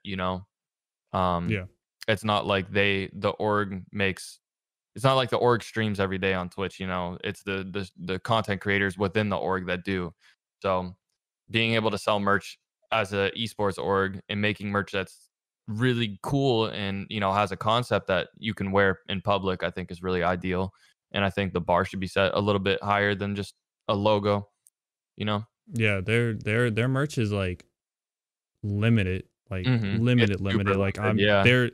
um Yeah. it's not like the org makes it's not like the org streams every day on Twitch. It's the content creators within the org that do. So being able to sell merch as a esports org and making merch that's really cool and has a concept that you can wear in public, I think is really ideal. And I think the bar should be set a little bit higher than just a logo. you know Yeah, their merch is like limited, like it's super limited. Like limited, I'm yeah. there.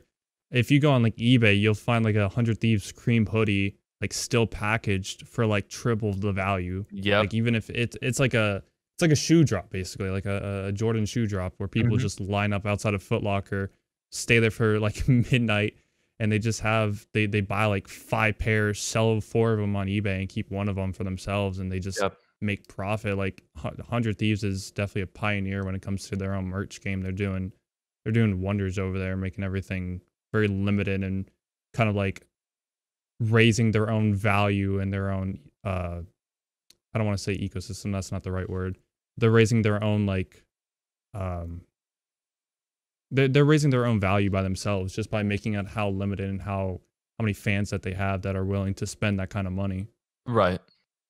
If you go on like eBay, you'll find like 100 Thieves cream hoodie, like still packaged for like triple the value. Yep. Like even if it's like a shoe drop basically, like a Jordan shoe drop where people Hmm. just line up outside of Foot Locker, stay there for like midnight, and they buy like 5 pairs, sell 4 of them on eBay, and keep one of them for themselves, and they just Yep. make profit. Like 100 Thieves is definitely a pioneer when it comes to their own merch game. They're doing wonders over there, making everything very limited and kind of like raising their own value and their own I don't want to say ecosystem, that's not the right word. They're raising their own like um they're raising their own value by themselves just by making it how limited and how many fans that they have that are willing to spend that kind of money. Right.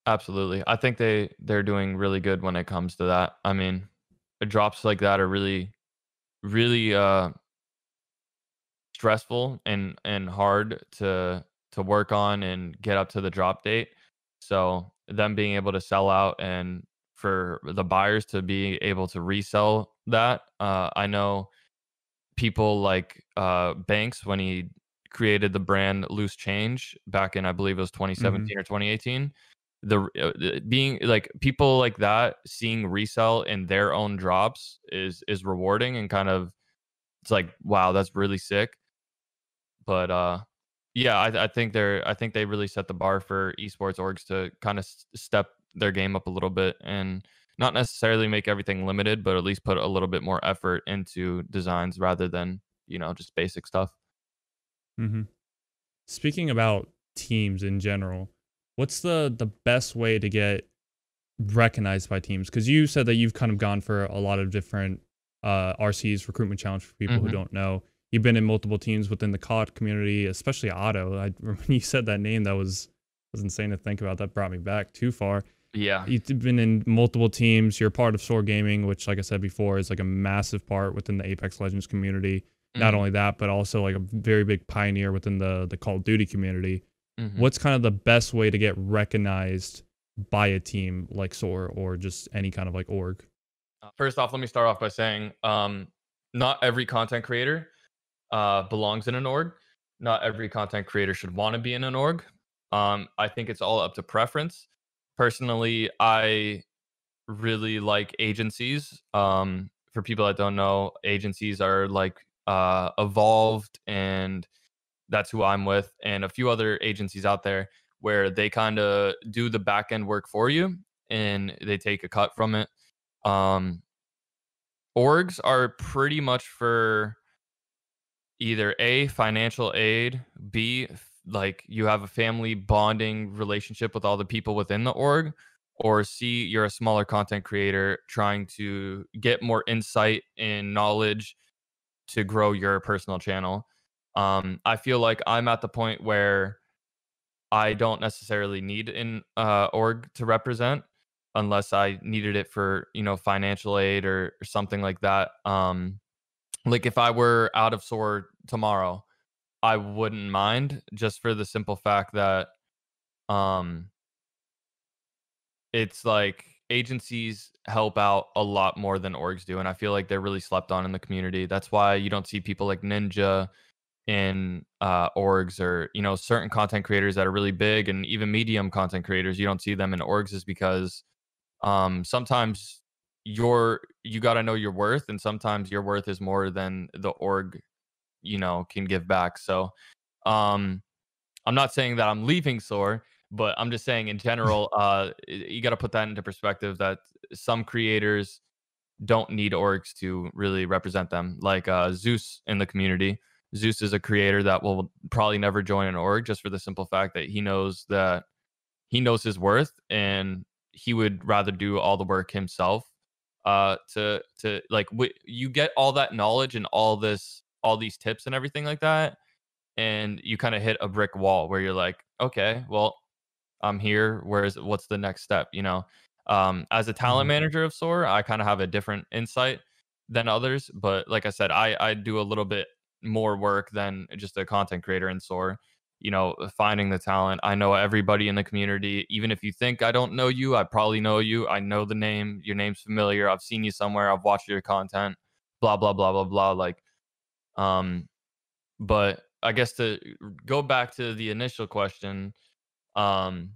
Absolutely. I think they're doing really good when it comes to that. I mean, drops like that are really, really stressful and hard to work on and get up to the drop date. So them being able to sell out and for the buyers to be able to resell that, I know people like Banks, when he created the brand Loose Change back in, I believe it was Mhm. 2017 or 2018. Being like people like that seeing resell in their own drops is rewarding, and kind of it's like, wow, that's really sick. But yeah, I think they really set the bar for esports orgs to kind of step their game up a little bit, and not necessarily make everything limited, but at least put a little bit more effort into designs rather than just basic stuff. Mhm. Speaking about teams in general, what's the best way to get recognized by teams? Because you said that you've kind of gone for a lot of different RCs, recruitment challenge for people who Hmm. don't know. You've been in multiple teams within the COD community, especially Otto. When you said that name, that was insane to think about. That brought me back too far. Yeah. You've been in multiple teams. You're part of Soar Gaming, which, like I said before, is like a massive part within the Apex Legends community. Not Hmm. only that, but also like a very big pioneer within the Call of Duty community. Hmm. What's kind of the best way to get recognized by a team like Soar or just any kind of like org? First off, let me start off by saying, not every content creator belongs in an org. Not every content creator should want to be in an org. I think it's all up to preference. Personally, I really like agencies. For people that don't know, agencies are like Evolved, and that's who I'm with, and a few other agencies out there where they kind of do the back end work for you and they take a cut from it. Um, Orgs are pretty much for either A, financial aid, B, like you have a family bonding relationship with all the people within the org, or C, you're a smaller content creator trying to get more insight and knowledge to grow your personal channel. I feel like I'm at the point where I don't necessarily need an org to represent unless I needed it for, financial aid or something like that. Like if I were out of Soar tomorrow, I wouldn't mind, just for the simple fact that um it's like agencies help out a lot more than orgs do, and I feel like they're really slept on in the community. That's why you don't see people like Ninja in orgs, or certain content creators that are really big and even medium content creators. You don't see them in orgs is because sometimes you got to know your worth, and sometimes your worth is more than the org can give back. So um I'm not saying that I'm leaving Soar, but I'm just saying in general, you got to put that into perspective that some creators don't need orgs to really represent them. Like Zeus in the community. Zeus is a creator that will probably never join an org, just for the simple fact that he knows his worth, and he would rather do all the work himself. To like you get all that knowledge and all these tips and everything like that, and you kind of hit a brick wall where you're like, okay, well, I'm here. What's the next step? As a talent Mhm. manager of Soar, I kind of have a different insight than others. But like I said, I do a little bit more work than just a content creator in Soar. Finding the talent. I know everybody in the community. Even if you think I don't know you, I probably know you. I know the name. Your name's familiar. I've seen you somewhere. I've watched your content. Blah blah blah blah blah. Like, um, but I guess to go back to the initial question, um,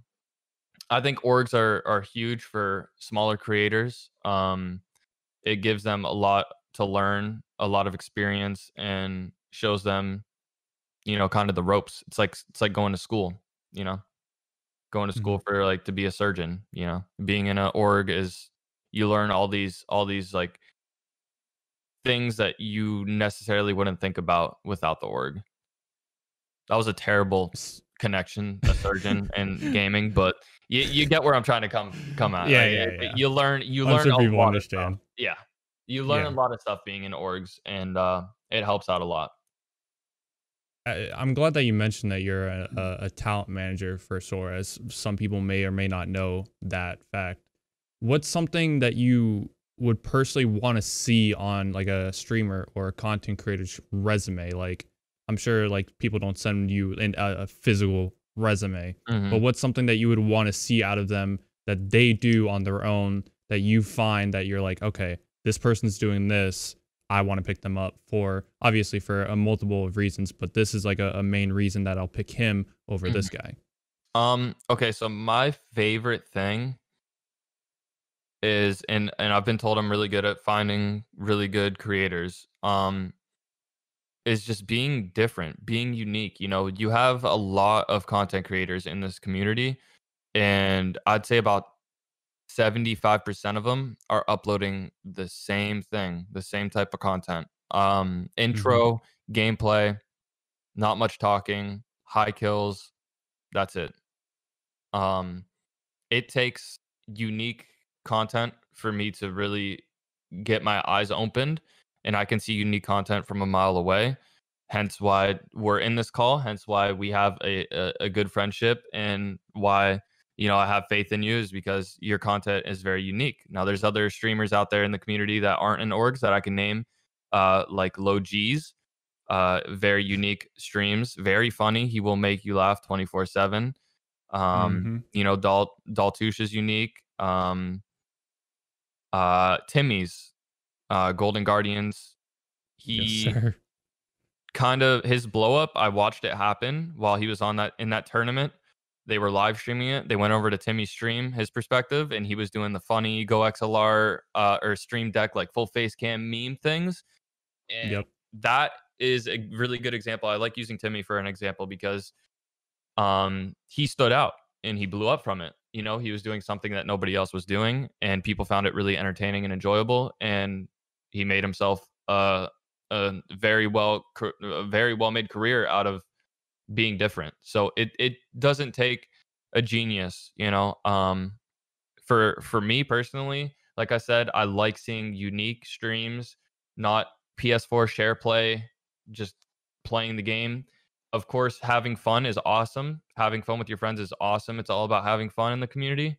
I think orgs are huge for smaller creators. It gives them a lot to learn, a lot of experience, and shows them, kind of the ropes. It's like going to school, you know, going to school Mhm. for like to be a surgeon. Being in an org is you learn all these like things that you necessarily wouldn't think about without the org. That was a terrible S- connection, a surgeon and gaming, but you get where I'm trying to come at. yeah, Like yeah, yeah. you I'm learn sure a people lot of stuff. understand. Yeah. You learn a Yeah. lot of stuff being in orgs, and it helps out a lot. I'm glad that you mentioned that you're a talent manager for Sora, as some people may or may not know that fact. What's something that you would personally want to see on like a streamer or a content creator's resume? Like, I'm sure like people don't send you a physical resume, but Mhm. what's something that you would want to see out of them that they do on their own that you find that you're like, okay, this person's doing this. I want to pick them up for obviously for a multiple of reasons, but this is like a main reason that I'll pick him over Mhm. this guy. Okay, so my favorite thing is, and I've been told I'm really good at finding really good creators. Is just being different, being unique. You have a lot of content creators in this community, and I'd say about 75% of them are uploading the same thing, the same type of content. Hmm. Intro, gameplay, not much talking, high kills, that's it. Um, it takes unique content for me to really get my eyes opened, and I can see unique content from a mile away. Hence why we're in this call. Hence why we have a good friendship, and why I have faith in you is because your content is very unique. Now, there's other streamers out there in the community that aren't in orgs that I can name, like Low G's. Very unique streams, very funny. He will make you laugh 24/7. Hmm. Daltouche is unique. Timmy's Golden Guardians. Yes, He sir. kind of his blow up. I watched it happen while he was on that in that tournament. They were live streaming it. They went over to Timmy's stream, his perspective, and he was doing the funny Go XLR or Stream Deck like full face cam meme things. And Yep. that is a really good example. I like using Timmy for an example because he stood out and he blew up from it. He was doing something that nobody else was doing, and people found it really entertaining and enjoyable. And he made himself a very well made career out of being different. So it doesn't take a genius. For me personally, like I said, I like seeing unique streams, not PS4 share play, just playing the game. Of course, having fun is awesome. Having fun with your friends is awesome. It's all about having fun in the community.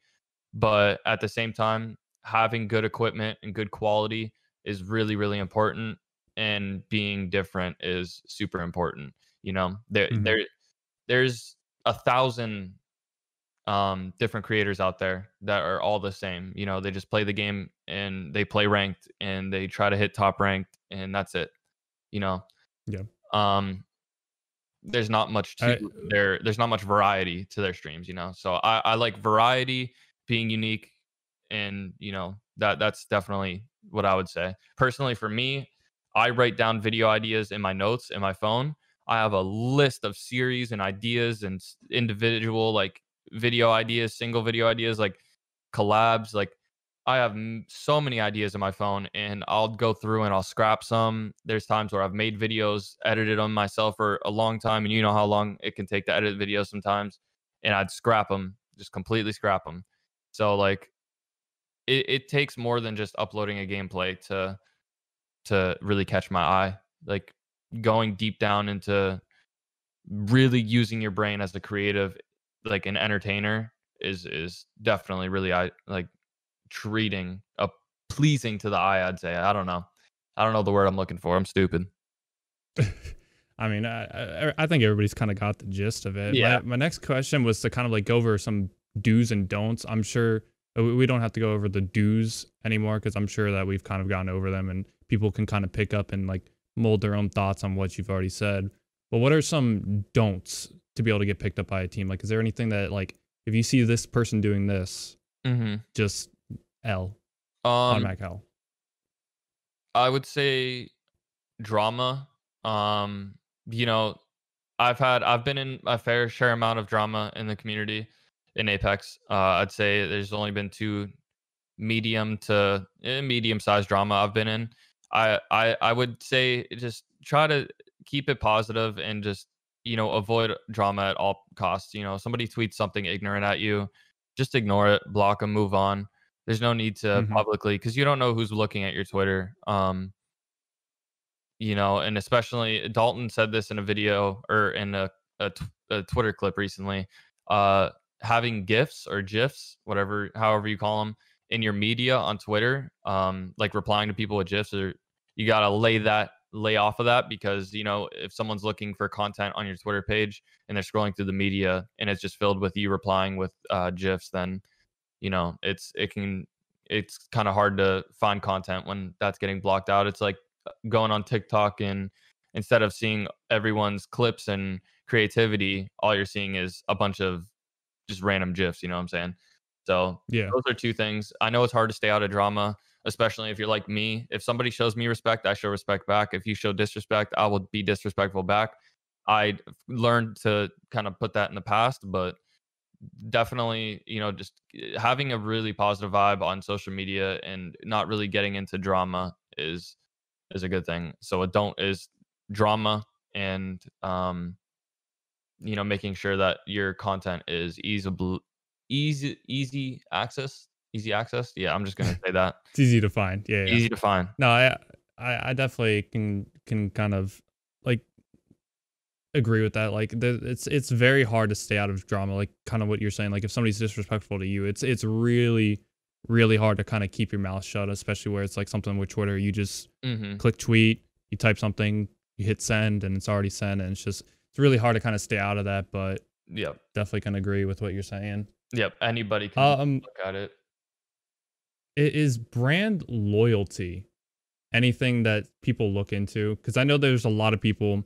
But at the same time, having good equipment and good quality is really, really important. And being different is super important. You know, Hmm. there's 1,000 different creators out there that are all the same. You know, they just play the game and they play ranked and they try to hit top ranked and that's it. You know, Yeah. um, there's not much to I, there's not much variety to their streams, you know. So I like variety, being unique, and you know that's definitely what I would say. Personally, for me, I write down video ideas in my notes in my phone. I have a list of series and ideas and individual like video ideas, single video ideas, like collabs. Like I have so many ideas in my phone, and I'll go through and I'll scrap some. There's times where I've made videos, edited them myself for a long time, and you know how long it can take to edit videos sometimes. And I'd scrap them, just completely scrap them. So like it takes more than just uploading a gameplay to really catch my eye. Like going deep down into really using your brain as a creative, like an entertainer, is definitely really I like treating a pleasing to the eye. I'd say I don't know the word I'm looking for. I'm stupid. I mean, I think everybody's kind of got the gist of it. Yeah. My next question was to kind of like go over some do's and don'ts. I'm sure we don't have to go over the do's anymore because I'm sure that we've kind of gone over them and people can kind of pick up and like mold their own thoughts on what you've already said. But what are some don'ts to be able to get picked up by a team? Like, is there anything that like if you see this person doing this, hmm just L, Um, automatic L? I would say drama. Um, you know, I've been in a fair share amount of drama in the community in Apex. I'd say there's only been two medium sized drama I've been in. I would say just try to keep it positive and just avoid drama at all costs. You know, somebody tweets something ignorant at you, just ignore it, block them, move on. There's no need to Hmm. publicly because you don't know who's looking at your Twitter. And especially Dalton said this in a video or in a Twitter clip recently. Uh, Having gifs or gifs, however you call them, in your media on Twitter, like replying to people with gifs, or you gotta lay off of that because if someone's looking for content on your Twitter page and they're scrolling through the media and it's just filled with you replying with gifs, then it's kind of hard to find content when that's getting blocked out. It's like going on TikTok and instead of seeing everyone's clips and creativity, all you're seeing is a bunch of just random gifs, you know what I'm saying? So Yeah. those are two things. I know it's hard to stay out of drama, especially if you're like me. If somebody shows me respect, I show respect back. If you show disrespect, I will be disrespectful back. I learned to kind of put that in the past, but definitely, just having a really positive vibe on social media and not really getting into drama is a good thing. So a don't is drama and making sure that your content is easy access. Easy access. Yeah, I'm just gonna say that. It's easy to find. Yeah, yeah. Easy to find. No, I definitely can kind of like agree with that. Like it's very hard to stay out of drama. Like kind of what you're saying. Like if somebody's disrespectful to you, it's really hard to kind of keep your mouth shut, especially where it's like something with Twitter. You just Mm-hmm. click tweet, you type something, you hit send, and it's already sent, and it's really hard to kind of stay out of that. But Yep. definitely can agree with what you're saying. Yep. Anybody can just Um, look at it. is brand loyalty anything that people look into? Because I know there's a lot of people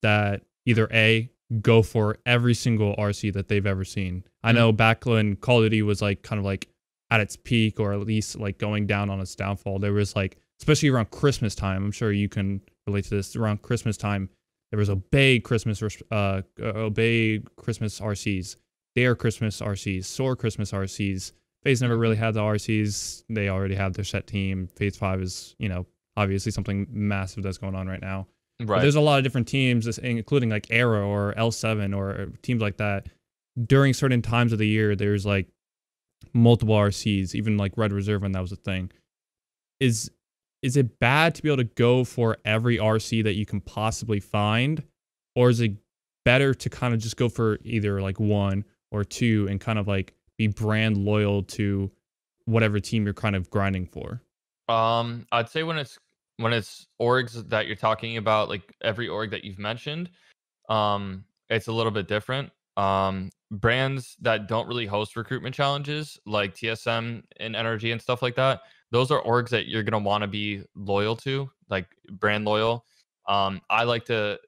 that either A, go for every single RC that they've ever seen. I Mm, know back when Call of Duty was like kind of like at its peak or at least like going down on its downfall, there was like, especially around Christmas time, I'm sure you can relate to this, around Christmas time, there was Obey Christmas RCs, Dare Christmas RCs, Soar Christmas RCs. FaZe never really had the RCs. They already have their set team. FaZe 5 is, obviously something massive that's going on right now. But right. there's a lot of different teams, including like Arrow or L7 or teams like that. During certain times of the year, there's like multiple RCs, even like Red Reserve when that was a thing. Is is it bad to be able to go for every RC that you can possibly find, or is it better to kind of just go for either like one or two and kind of like be brand loyal to whatever team you're kind of grinding for? I'd say when it's orgs that you're talking about, like every org that you've mentioned, it's a little bit different. Brands that don't really host recruitment challenges like TSM and NRG and stuff like that, those are orgs that you're gonna want to be loyal to, like brand loyal. I like to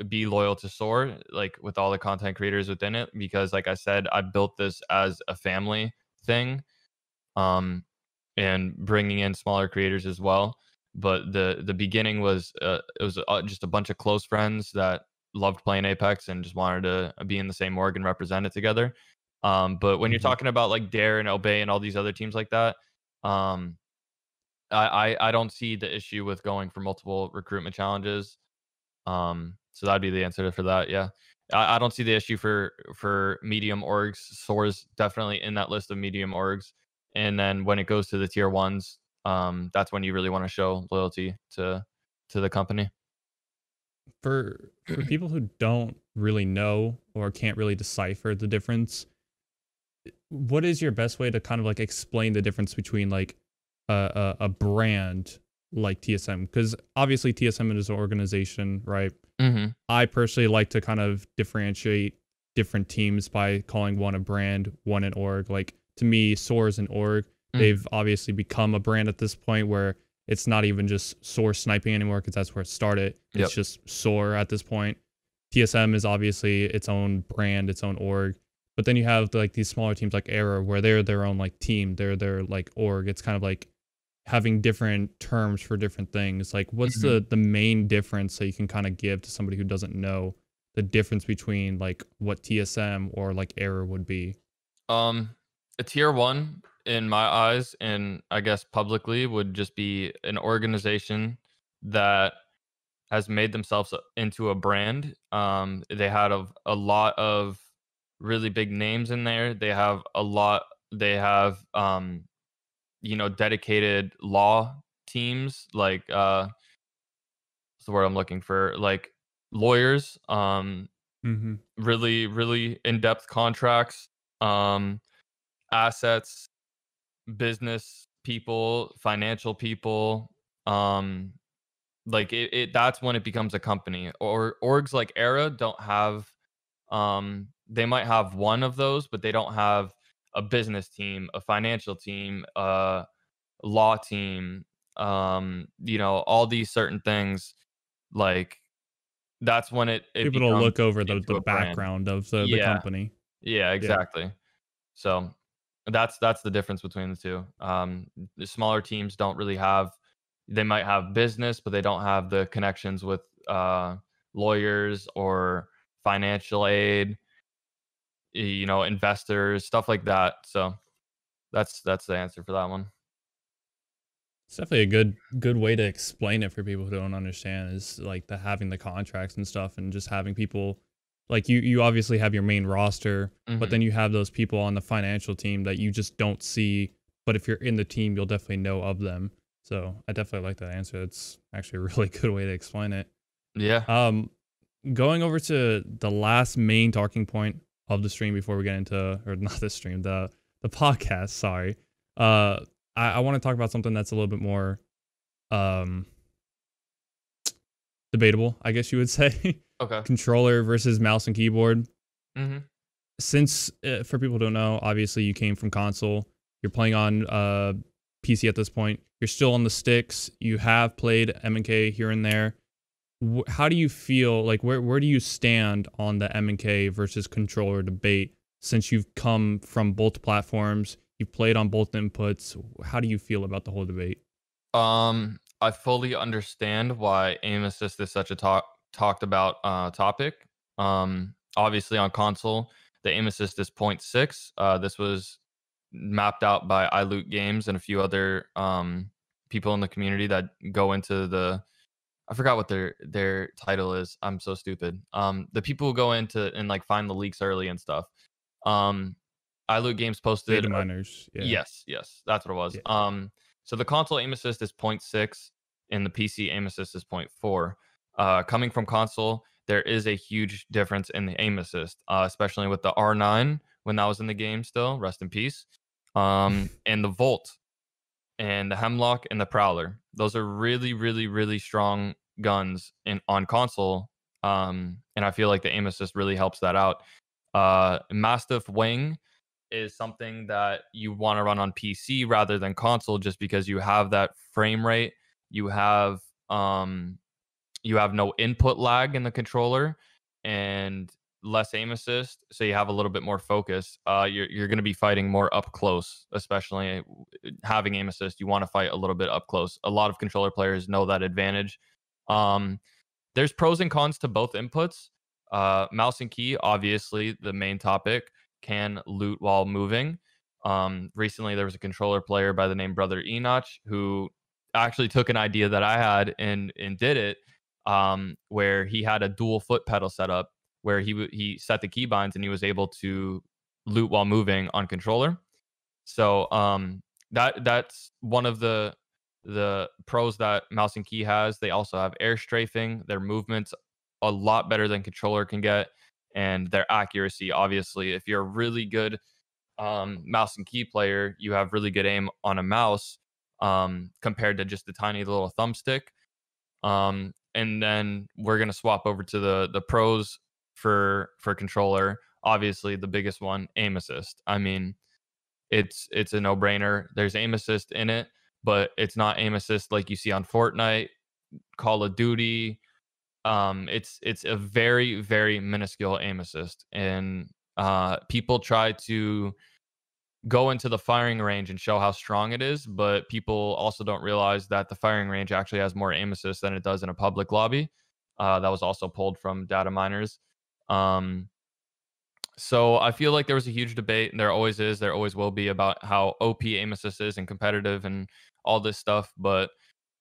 be loyal to Soar, like with all the content creators within it, because like I said, I built this as a family thing. Um, and bringing in smaller creators as well. But the beginning was it was just a bunch of close friends that loved playing Apex and just wanted to be in the same org and represent it together. But when you're Mhm. talking about like Dare and Obey and all these other teams like that, um, I don't see the issue with going for multiple recruitment challenges. So that'd be the answer for that. Yeah. I don't see the issue for medium orgs. Soar's definitely in that list of medium orgs. And then when it goes to the tier ones, that's when you really want to show loyalty to the company. For people who don't really know or can't really decipher the difference, what is your best way to kind of like explain the difference between like a brand like TSM? Because obviously TSM is an organization, right? Hmm. I personally like to kind of differentiate different teams by calling one a brand, one an org. Like to me, Soar is an org. Hmm. They've obviously become a brand at this point where it's not even just Soar sniping anymore because that's where it started. It's Yep. just Soar at this point. TSM is obviously its own brand, its own org. But then you have like these smaller teams like Era where they're their own like team, they're their like org. It's kind of like having different terms for different things. Like what's Hmm. the main difference that you can kind of give to somebody who doesn't know the difference between like what TSM or like Error would be? Um, a tier one in my eyes, and I guess publicly, would just be an organization that has made themselves into a brand. They had a lot of really big names in there. They have a lot. They have dedicated law teams like what's the word I'm looking for? Like lawyers. Mhm. Really, really in depth contracts. Um, assets, business people, financial people. Um, Like it that's when it becomes a company. Or orgs like Era don't have they might have one of those, but they don't have a business team, a financial team, a law team, all these certain things. Like that's when it People to becomes look over the into a brand. background of the Yeah. company. Yeah, Yeah. exactly. So that's the difference between the two. The smaller teams don't really have. They might have business, but they don't have the connections with lawyers or financial aid, investors, stuff like that. So that's the answer for that one. It's definitely a good way to explain it for people who don't understand is like the having the contracts and stuff and just having people like you obviously have your main roster, but Hmm. then you have those people on the financial team that you just don't see, but if you're in the team, you'll definitely know of them. So I definitely like that answer. It's actually a really good way to explain it. Yeah. Um, Going over to the last main talking point of the stream before we get into or not the stream, the podcast, sorry. Uh I want to talk about something that's a little bit more um debatable, I guess you would say. Okay. Controller versus mouse and keyboard. Hmm. Since for people who don't know, obviously you came from console. You're playing on PC at this point. You're still on the sticks. You have played M&K here and there. How do you feel like where do you stand on the M&K versus controller debate since you've come from both platforms, you've played on both inputs? How do you feel about the whole debate? I fully understand why aim assist is such a talked about topic. Obviously on console, the aim assist is point 0.6. This was mapped out by iLoot Games and a few other people in the community that go into the I forgot what their title is. I'm so stupid. The people who go into and like find the leaks early and stuff. Um, iLoot Games posted Data miners, yeah. yes, yes, that's what it was. Yeah. So the console aim assist is point 0.6. and the PC aim assist is zero point 0.4. Coming from console, there is a huge difference in the aim assist, especially with the R9 when that was in the game still. Rest in peace. And the Volt and the Hemlock and the Prowler. Those are really, really, really strong guns in on console. And I feel like the aim assist really helps that out. Mastiff Wing is something that you want to run on PC rather than console, just because you have that frame rate. You have um, you have no input lag in the controller and less aim assist, so you have a little bit more focus. You're going to be fighting more up close, especially having aim assist. You want to fight a little bit up close. A lot of controller players know that advantage. Um, there's pros and cons to both inputs. Mouse and key, obviously, the main topic, can loot while moving. Recently, there was a controller player by the name Brother Enoch who actually took an idea that I had and did it, where he had a dual foot pedal setup where he set the keybinds and he was able to loot while moving on controller. So that's one of the pros that mouse and key has. They also have air strafing. Their movements a lot better than controller can get, and their accuracy. Obviously, if you're a really good mouse and key player, you have really good aim on a mouse compared to just a tiny little thumbstick. And then we're gonna swap over to the pros for controller. Obviously, the biggest one, aim assist. I mean, it's a no brainer. There's aim assist in it, but it's not aim assist like you see on Fortnite, Call of Duty. It's a very very minuscule aim assist, and people try to go into the firing range and show how strong it is, but people also don't realize that the firing range actually has more aim assist than it does in a public lobby. That was also pulled from data miners. Um, so I feel like there was a huge debate, and there always is, there always will be, about how OP aim assist is and competitive and all this stuff. But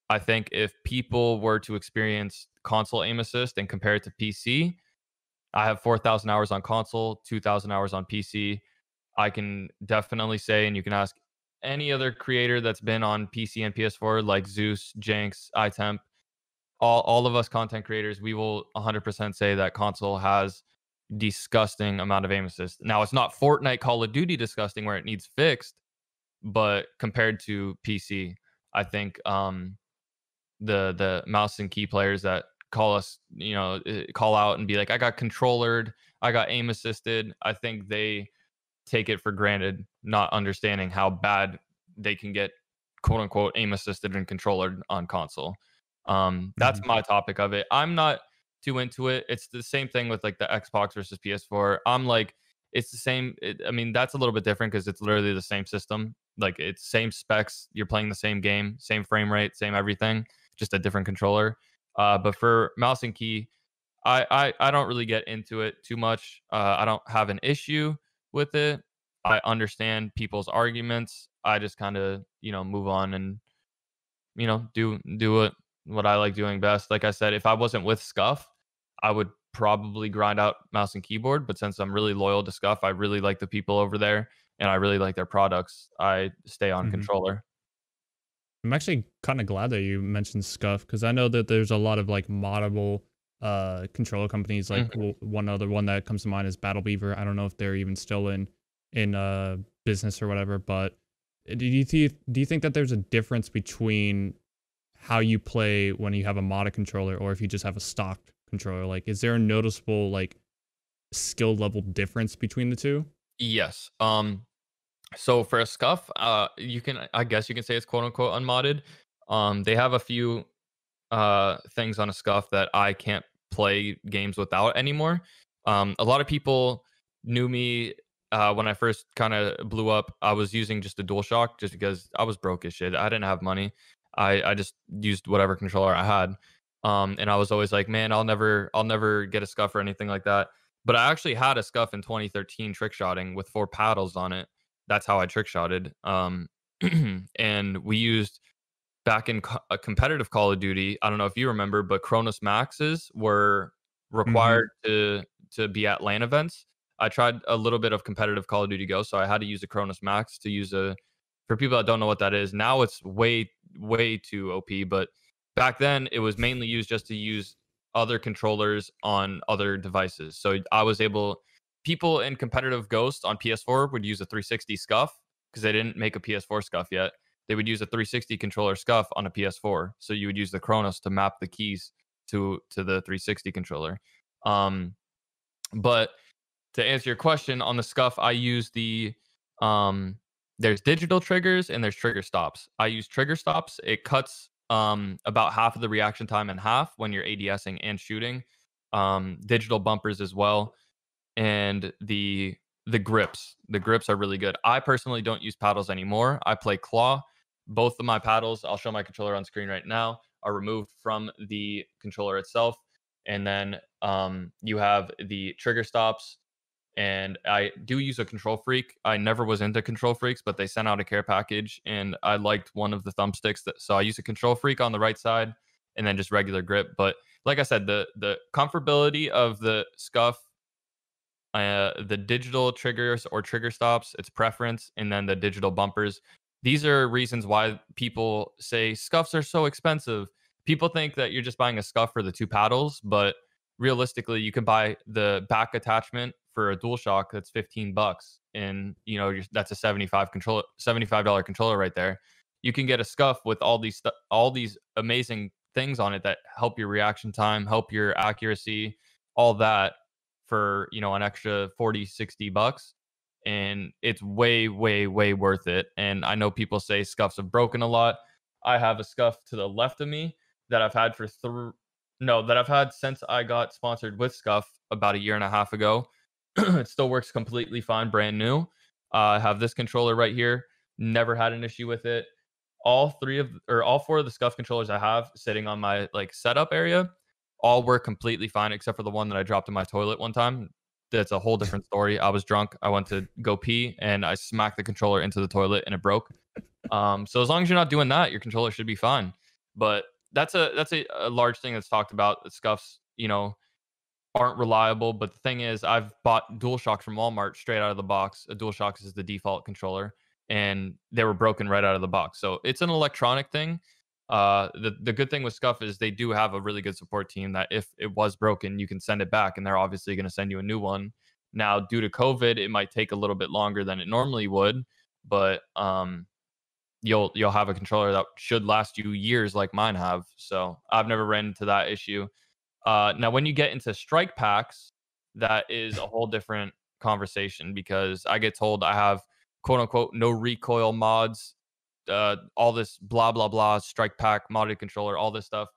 I think if people were to experience console aim assist and compare it to PC, I have 4,000 hours on console, 2,000 hours on PC. I can definitely say, and you can ask any other creator that's been on PC and PS4, like Zeus, Jenks, iTemp, all of us content creators, we will 100% say that console has disgusting amount of aim assist. Now, it's not Fortnite, Call of Duty disgusting where it needs fixed, but compared to PC, I think the mouse and key players that call us, call out and be like, I got controllered, I got aim assisted. I think they take it for granted, not understanding how bad they can get, quote unquote, aim assisted and controller on console. That's Mhm. my topic of it. I'm not too into it. It's the same thing with like the Xbox versus PS4. I'm like, it's the same. I mean, that's a little bit different because it's literally the same system. Like, it's same specs. You're playing the same game, same frame rate, same everything, just a different controller. But for mouse and key, I don't really get into it too much. I don't have an issue with it. I understand people's arguments. I just kind of, move on and, do what I like doing best. Like I said, if I wasn't with Scuff, I would probably grind out mouse and keyboard. But since I'm really loyal to Scuff, I really like the people over there and I really like their products, I stay on Mhm. controller. I'm actually kind of glad that you mentioned Scuff because I know that there's a lot of like moddable controller companies. Like Mhm. one other one that comes to mind is Battle Beaver. I don't know if they're even still in business or whatever, but do you think that there's a difference between how you play when you have a modded controller or if you just have a stock controller? Like, is there a noticeable like skill level difference between the two? Yes. So for a Scuff, I guess you can say it's quote unquote unmodded. They have a few things on a Scuff that I can't play games without anymore. A lot of people knew me when I first kind of blew up. I was using just a DualShock just because I was broke as shit. I didn't have money. I just used whatever controller I had. And I was always like, man, I'll never get a Scuff or anything like that. But I actually had a Scuff in 2013 trick shotting with 4 paddles on it. That's how I trick shotted. And we used back in a competitive Call of Duty. I don't know if you remember, but Cronus Maxes were Mhm. required to be at LAN events. I tried a little bit of competitive Call of Duty Go, so I had to use a Cronus Max to use a. For people that don't know what that is, now it's way too OP, but Back then, it was mainly used just to use other controllers on other devices. So I was able people in competitive Ghost on PS4 would use a 360 scuff because they didn't make a PS4 scuff yet. They would use a 360 controller scuff on a PS4. So you would use the Chronos to map the keys to the 360 controller. Um, but to answer your question on the scuff, I use there's digital triggers and there's trigger stops. I use trigger stops. It cuts about half of the reaction time in half when you're ADSing and shooting. Digital bumpers as well, and the grips are really good. I personally don't use paddles anymore. I play claw. Both of my paddles, I'll show my controller on screen right now, are removed from the controller itself, and then you have the trigger stops. And I do use a Control Freak. I never was into Control Freaks, but they sent out a care package, and I liked one of the thumbsticks. So I use a Control Freak on the right side, and then just regular grip. But like I said, the comfortability of the scuff, the digital triggers or trigger stops, it's preference, and then the digital bumpers. These are reasons why people say scuffs are so expensive. People think that you're just buying a scuff for the two paddles, but realistically, you can buy the back attachment for a DualShock that's $15, and that's a $75 controller right there. You can get a scuff with all these amazing things on it that help your reaction time, help your accuracy, all that for an extra 40, $60, and it's way, way, way worth it. And I know people say scuffs have broken a lot. I have a scuff to the left of me that I've had that I've had since I got sponsored with Scuff about a year and a half ago. It still works completely fine, brand new. I have this controller right here. Never had an issue with it. All four of the Scuff controllers I have sitting on my setup area all work completely fine, except for the one that I dropped in my toilet one time. That's a whole different story. I was drunk. I went to go pee, and I smacked the controller into the toilet, and it broke. So as long as you're not doing that, your controller should be fine. But that's a large thing that's talked about. That scuffs, aren't reliable. But the thing is, I've bought DualShocks from Walmart straight out of the box. A DualShocks is the default controller, and they were broken right out of the box. So it's an electronic thing. The good thing with Scuff is they do have a really good support team that if it was broken, you can send it back, and they're obviously going to send you a new one. Now, due to COVID, it might take a little bit longer than it normally would, but you'll have a controller that should last you years like mine have. So I've never ran into that issue. Now, when you get into strike packs, that is a whole different conversation because I get told I have quote unquote no recoil mods, all this blah blah blah strike pack modded controller, all this stuff.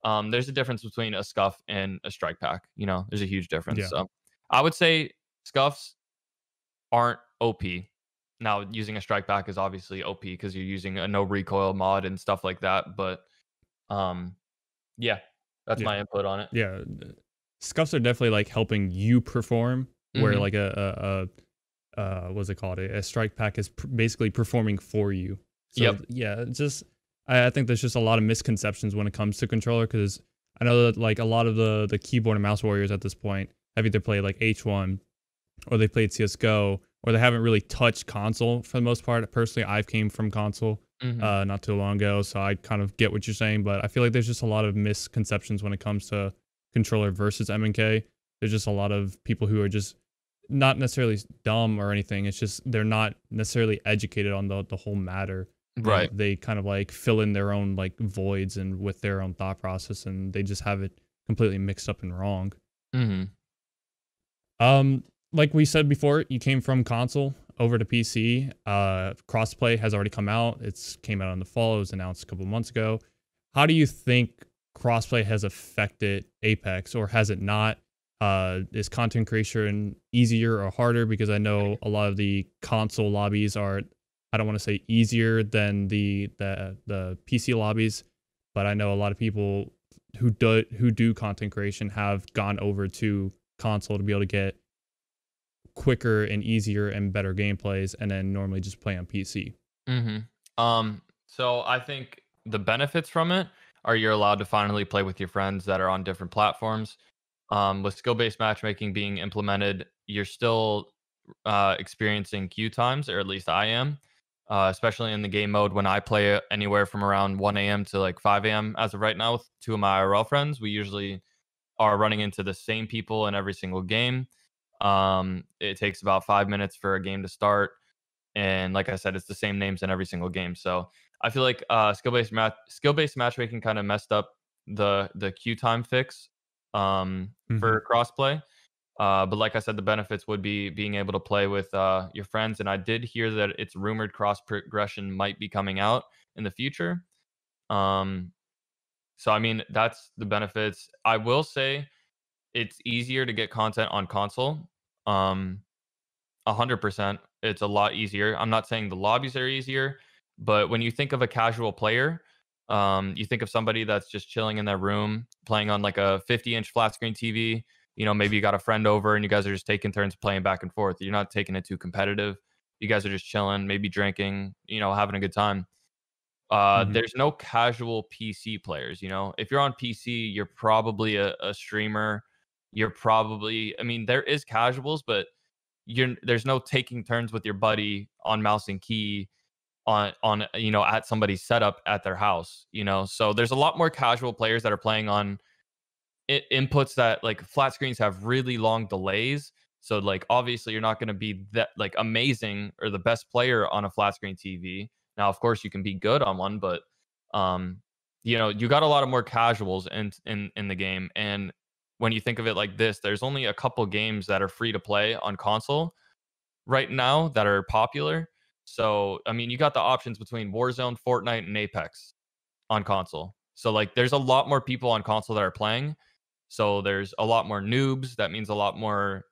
There's a difference between a scuff and a strike pack. There's a huge difference. Yeah. So I would say scuffs aren't OP. Now, using a strike pack is obviously OP because you're using a no recoil mod and stuff like that. But yeah, that's my input on it. Yeah, scuffs are definitely like helping you perform, where like a what's it called? A strike pack is basically performing for you. So yeah, I think there's just a lot of misconceptions when it comes to controller because I know that like a lot of the keyboard and mouse warriors at this point have either played like H1 or they played CS:GO or they haven't really touched console for the most part. Personally, I've came from console not too long ago, so I kind of get what you're saying, but I feel like there's just a lot of misconceptions when it comes to controller versus M&K. There's just a lot of people who are just not necessarily dumb or anything. It's just they're not necessarily educated on the whole matter. Right. They kind of like fill in their own like voids and with their own thought process, and they just have it completely mixed up and wrong. Like we said before, you came from console over to PC. Crossplay has already come out. It's came out in the fall. It was announced a couple of months ago. How do you think crossplay has affected Apex, or has it not? Is content creation easier or harder? Because I know a lot of the console lobbies are, I don't want to say easier than the PC lobbies, but I know a lot of people who do content creation have gone over to console to be able to get quicker and easier and better gameplays, and then normally just play on PC. So I think the benefits from it are you're allowed to finally play with your friends that are on different platforms. With skill-based matchmaking being implemented, you're still experiencing queue times, or at least I am. especially in the game mode when I play it anywhere from around 1 a.m. to like 5 a.m. As of right now, with two of my IRL friends, we usually are running into the same people in every single game. It takes about 5 minutes for a game to start, and like I said, it's the same names in every single game. So I feel like skill based matchmaking kind of messed up the queue time fix Hmm. for crossplay. But like I said, the benefits would be being able to play with your friends. And I did hear that it's rumored cross progression might be coming out in the future. Um, so I mean, that's the benefits. I will say it's easier to get content on console. Um, 100%. It's a lot easier. I'm not saying the lobbies are easier, but when you think of a casual player, you think of somebody that's just chilling in their room, playing on like a 50-inch flat screen TV. Maybe you got a friend over and you guys are just taking turns playing back and forth. You're not taking it too competitive. You guys are just chilling, maybe drinking, having a good time. Hmm. There's no casual PC players. If you're on PC, you're probably a streamer. You're probably, I mean, there is casuals, but there's no taking turns with your buddy on mouse and key on at somebody's setup at their house. So there's a lot more casual players that are playing on inputs that, like, flat screens have really long delays. So like obviously you're not going to be that like amazing or the best player on a flat screen TV. Now of course you can be good on one, but um you got a lot of more casuals in the game. And when you think of it like this, there's only a couple games that are free to play on console right now that are popular. So, I mean, you got the options between Warzone, Fortnite, and Apex on console. So, like, there's a lot more people on console that are playing. So, there's a lot more noobs. That means a lot more,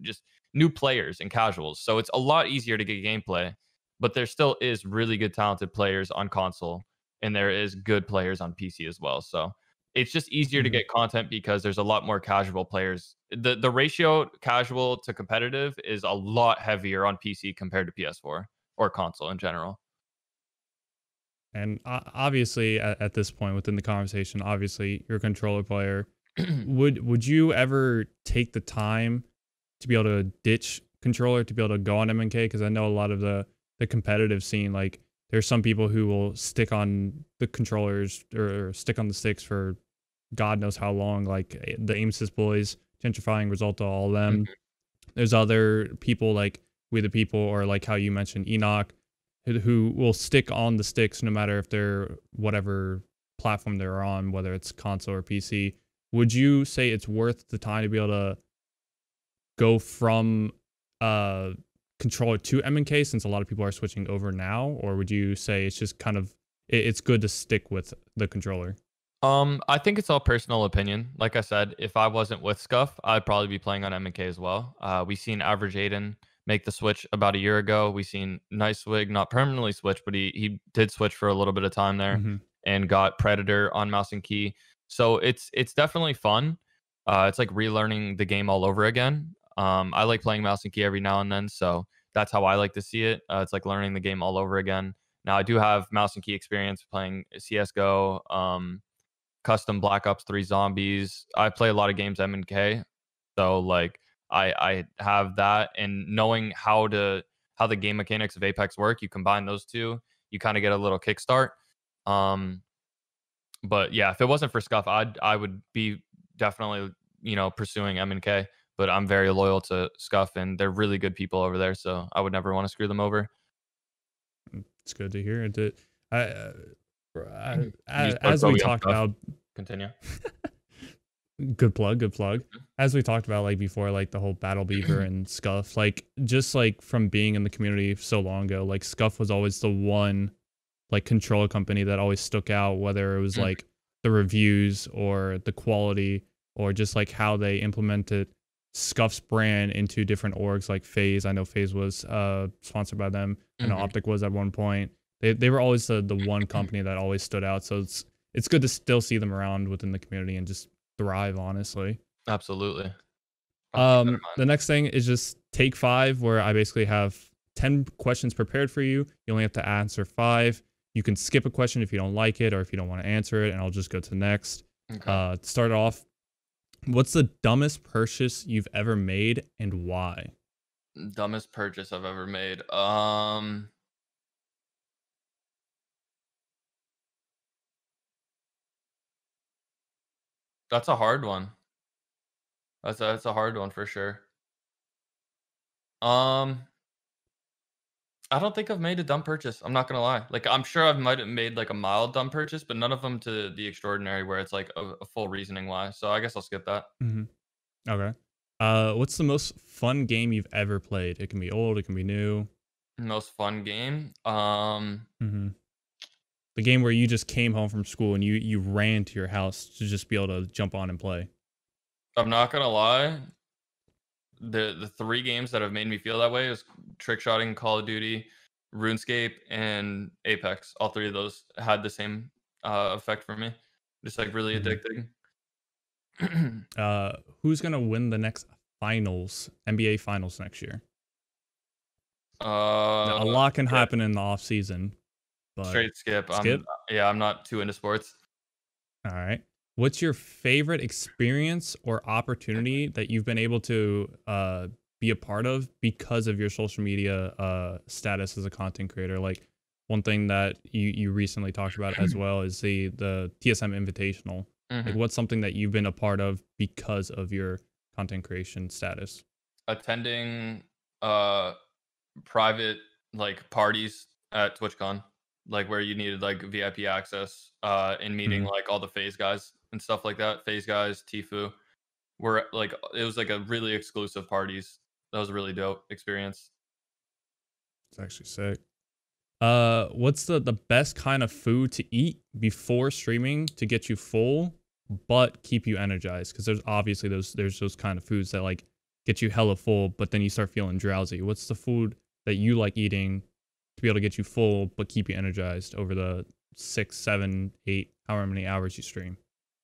just new players and casuals. So, it's a lot easier to get gameplay, but there still is really good, talented players on console, and there is good players on PC as well. So, it's just easier to Hmm. get content because there's a lot more casual players. The ratio casual to competitive is a lot heavier on PC compared to PS4 or console in general. And obviously, at this point within the conversation, obviously you're a controller player. Would you ever take the time to be able to ditch controller to be able to go on MNK? Because I know a lot of the competitive scene, like there's some people who will stick on the controllers or stick on the sticks for God knows how long. Like the aim assist boys, gentrifying result to all of them. Mhm. There's other people like We the People, or like how you mentioned Enoch, who will stick on the sticks no matter if they're whatever platform they're on, whether it's console or PC. Would you say it's worth the time to be able to go from uh controller to MNK, since a lot of people are switching over now, or would you say it's just kind of it's good to stick with the controller? I think it's all personal opinion. Like I said, if I wasn't with Scuff, I'd probably be playing on M&K as well. We seen Average Aiden make the switch about a year ago. We seen Nice Wig not permanently switch, but he did switch for a little bit of time there Hmm. and got Predator on mouse and key. So it's definitely fun. It's like relearning the game all over again. I like playing mouse and key every now and then, so that's how I like to see it. It's like learning the game all over again. Now I do have mouse and key experience playing CS:GO. Custom Black Ops 3 Zombies. I play a lot of games M&K, so like I have that, and knowing how the game mechanics of Apex work, you combine those two, you kind of get a little kickstart. Um, but yeah, if it wasn't for Scuff, I would be definitely pursuing M&K. But I'm very loyal to Scuff, and they're really good people over there, so I would never want to screw them over. It's good to hear. I, uh, Use code as we Kobe on talked Scuff. about, Continue. good plug, good plug. As we talked about like before, like the whole Battle Beaver and Scuff, like just like from being in the community so long ago, like Scuff was always the one like controller company that always stuck out, whether it was Mhm, like the reviews or the quality or just like how they implemented Scuff's brand into different orgs like FaZe. I know FaZe was sponsored by them. I know mhm. Optic was at one point. They were always the one company that always stood out. So it's good to still see them around within the community and just thrive, honestly. Absolutely. I'll keep that in mind. The next thing is just take five, where I basically have 10 questions prepared for you. You only have to answer five. You can skip a question if you don't like it or if you don't want to answer it, and I'll just go to the next. Okay. To start off, what's the dumbest purchase you've ever made and why? Dumbest purchase I've ever made. That's a hard one. That's a hard one for sure. Um, I don't think I've made a dumb purchase. I'm not gonna lie. Like, I'm sure I might have made like a mild dumb purchase, but none of them to the extraordinary where it's like a full reasoning why. So I guess I'll skip that. Hmm. Okay. What's the most fun game you've ever played? It can be old, it can be new. Most fun game. Hmm. The game where you just came home from school and you ran to your house to just be able to jump on and play. I'm not gonna lie. The three games that have made me feel that way is trick shotting, Call of Duty, RuneScape, and Apex. All three of those had the same effect for me. Just like really Hmm. addicting. Who's gonna win the next finals, NBA finals next year? Now, uh, a lot can Skip. happen in the off season, but Straight skip. skip. I'm not too into sports. All right. What's your favorite experience or opportunity that you've been able to be a part of because of your social media status as a content creator? Like one thing that you recently talked about as well is the TSM Invitational. Like Mhm. what's something that you've been a part of because of your content creation status? Attending uh private like parties at TwitchCon, like where you needed like VIP access, and meeting Hmm. like all the phase guys and stuff like that. Phase guys, Tifu. Where like it was like a really exclusive parties. That was a really dope experience. It's actually sick. What's the best kind of food to eat before streaming to get you full but keep you energized? Because there's obviously there's those kind of foods that like get you hella full, but then you start feeling drowsy. What's the food that you like eating to be able to get you full but keep you energized over the 6, 7, 8, however many hours you stream?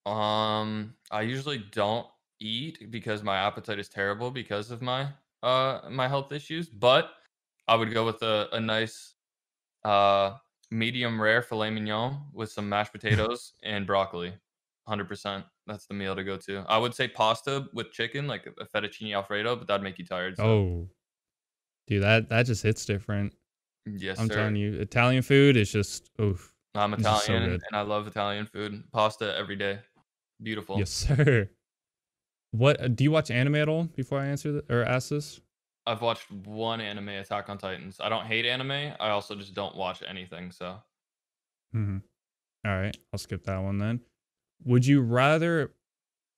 I usually don't eat because my appetite is terrible because of my health issues, but I would go with a nice uh medium rare filet mignon with some mashed potatoes and broccoli. 100%. That's the meal to go to. I would say pasta with chicken, like a fettuccine alfredo, but that'd make you tired. So, Oh, dude, that just hits different. yes, I'm sir. telling you, Italian food is just oof, I'm it's just so Italian good. and I love Italian food. Pasta every day. Yes, Beautiful. sir. What do you watch anime at all before I answer or ask this? I've watched one anime, Attack on Titans. I don't hate anime. I also just don't watch anything. So, Hmm. All right, I'll skip that one then. Would you rather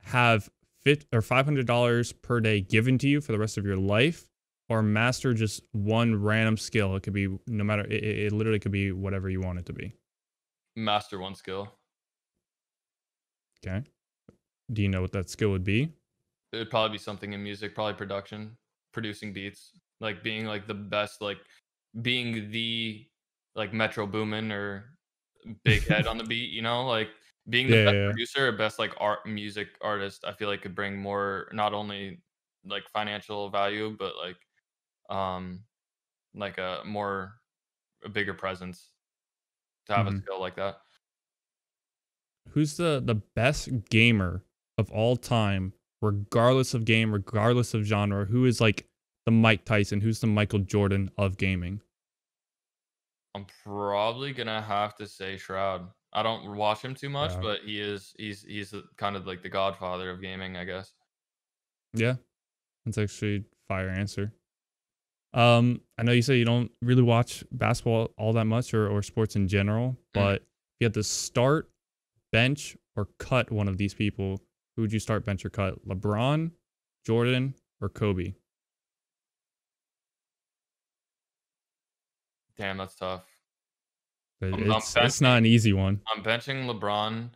have fit or $500 per day given to you for the rest of your life, or master just one random skill? It could be no matter. It literally could be whatever you want it to be. master one skill. Okay. Do you know what that skill would be? It would probably be something in music, probably production, producing beats, like being like the best, like being the like Metro Boomin or Big Head on the beat, like being the Yeah, best yeah, producer or best like art music artist, I feel like could bring more not only like financial value, but um like a bigger presence to yeah. have a Hmm. skill like that. Who's the best gamer of all time, regardless of game, regardless of genre? Who is like the Mike Tyson? Who's the Michael Jordan of gaming? I'm probably gonna have to say Shroud. I don't watch him too much, Shroud. but he's kind of like the godfather of gaming, I guess. Yeah, that's actually a fire answer. I know you say you don't really watch basketball all that much or sports in general, Mhm. but if you had to start, bench, or cut one of these people, who would you start, bench, or cut? LeBron, Jordan, or Kobe? Damn, that's tough. I'm It's not benching an easy one. I'm benching LeBron.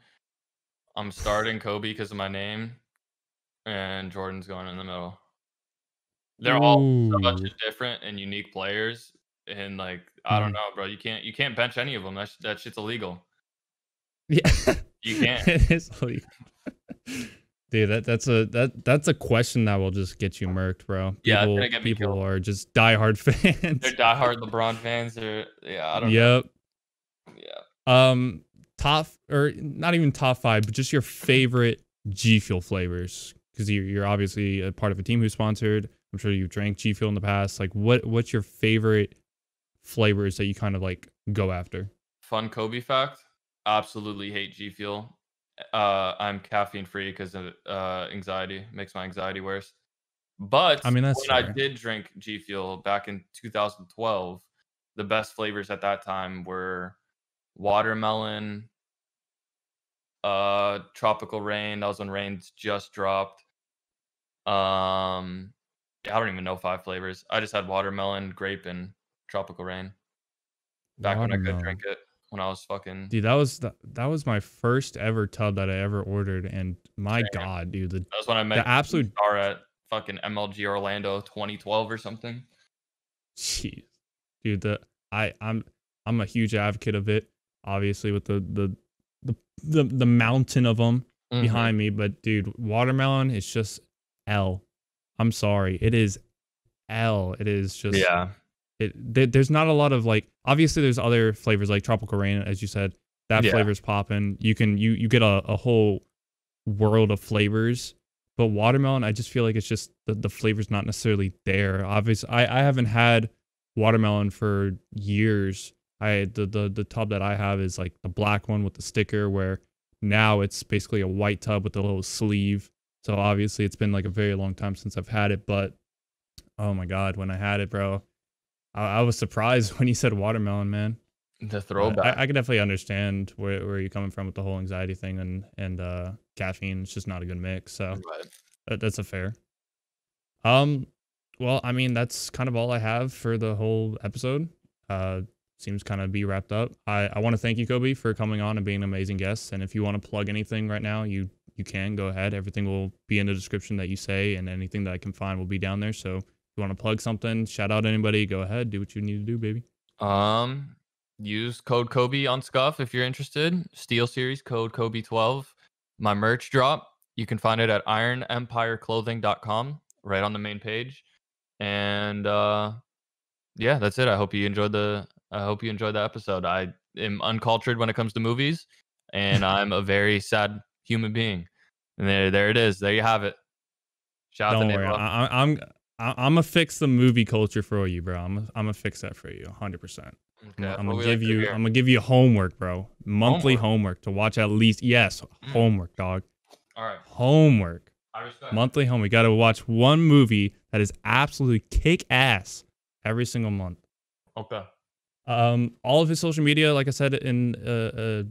I'm starting Kobe because of my name, and Jordan's going in the middle. They're all such Ooh. different and unique players, and like I don't Mhm. know, bro. You can't bench any of them. That shit's illegal. Yeah. You can't. It is illegal. Dude, that's a question that will just get you murked, bro. Yeah, it's gonna get me People killed. are just diehard They're fans. diehard LeBron fans. Yeah, I don't know. Yep. Yeah. Top or not even top five, but just your favorite G Fuel flavors, because you're obviously a part of a team who's sponsored. I'm sure you've drank G Fuel in the past. Like, what's your favorite flavors that you kind of like go after? Fun Kobe fact. Absolutely hate G Fuel. I'm caffeine free because of anxiety. Makes my anxiety worse. But I mean, that's when I fair. did drink G Fuel back in 2012, the best flavors at that time were watermelon, tropical rain. That was when rains just dropped. Yeah, I don't even know 5 flavors. I just had watermelon, grape, and tropical rain back when I could drink Watermelon. it when I was fucking Dude, that was my first ever tub that I ever ordered, and my same. God, dude, That was when I the met Keith absolute Star at fucking MLG Orlando 2012 or something. jeez, dude, I'm a huge advocate of it. Obviously, with the mountain of them Mhm. behind me, but dude, watermelon is just L. I'm sorry, it is L. It is just Yeah. there's not a lot of like obviously there's other flavors like tropical rain as you said that Yeah. flavor's popping you get a whole world of flavors but watermelon I just feel like it's just the flavor's not necessarily there obviously I haven't had watermelon for years the tub that I have is like the black one with the sticker where now it's basically a white tub with a little sleeve so obviously it's been like a very long time since I've had it but oh my God when I had it bro I was surprised when you said watermelon, man. The But throwback. I could definitely understand where you're coming from with the whole anxiety thing and caffeine. It's just not a good mix. So Right. that's a fair. Um, well, I mean that's kind of all I have for the whole episode. Uh, seems kind of be wrapped up. I want to thank you, Kobe, for coming on and being an amazing guest. And if you want to plug anything right now, you can go ahead. Everything will be in the description that you say, and anything that I can find will be down there. So if you want to plug something, shout out anybody, go ahead, do what you need to do, baby. Um, use code Kobe on Scuff if you're interested. Steel Series code Kobe12. My merch drop. You can find it at ironempireclothing.com, right on the main page. And yeah, that's it. I hope you enjoyed the episode. I am uncultured when it comes to movies, and I'm a very sad human being. And there it is. There you have it. Shout out to Don't worry, Navelow. I'm gonna fix the movie culture for you, bro. I'm gonna fix that for you, 100%. Okay, that's what we like to I'm hear. gonna give you homework, bro. Monthly Homework. homework to watch at least. Yes, Mm. homework, dog. All right. Homework. I respect. Monthly home. We gotta watch one movie that is absolutely kick ass every single month. Okay. All of his social media, like I said a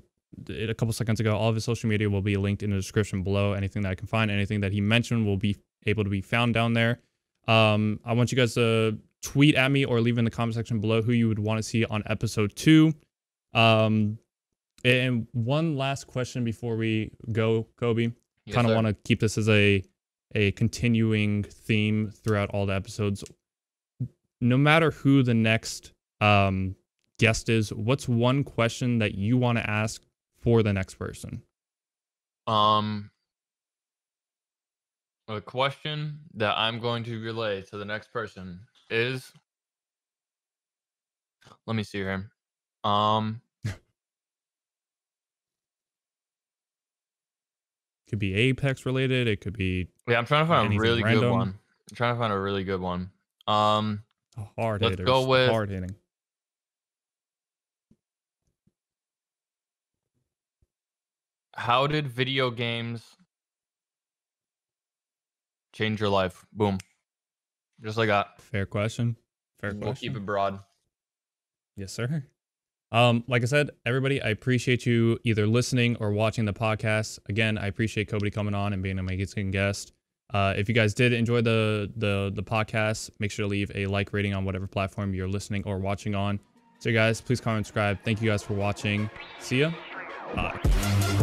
couple seconds ago, all of his social media will be linked in the description below. Anything that I can find, anything that he mentioned will be able to be found down there. I want you guys to tweet at me or leave in the comment section below who you would want to see on episode 2. And one last question before we go, Kobe. Yes, Kind of sir. want to keep this as a continuing theme throughout all the episodes. No matter who the next guest is, what's one question that you want to ask for the next person? A question that I'm going to relay to the next person is, let me see here. Could be Apex related. It could be Yeah, I'm trying to find a anything really good random. one. I'm trying to find a really good one. Hard Let's hitters. go with Hard hitting. how did video games change your life? Boom. Just like that. Fair question. Fair We'll question. keep it broad. Yes, sir. Like I said, everybody, I appreciate you either listening or watching the podcast. Again, I appreciate Kobe coming on and being an amazing guest. If you guys did enjoy the podcast, make sure to leave a like rating on whatever platform you're listening or watching on. So, guys, please comment and subscribe. Thank you guys for watching. See ya. Bye.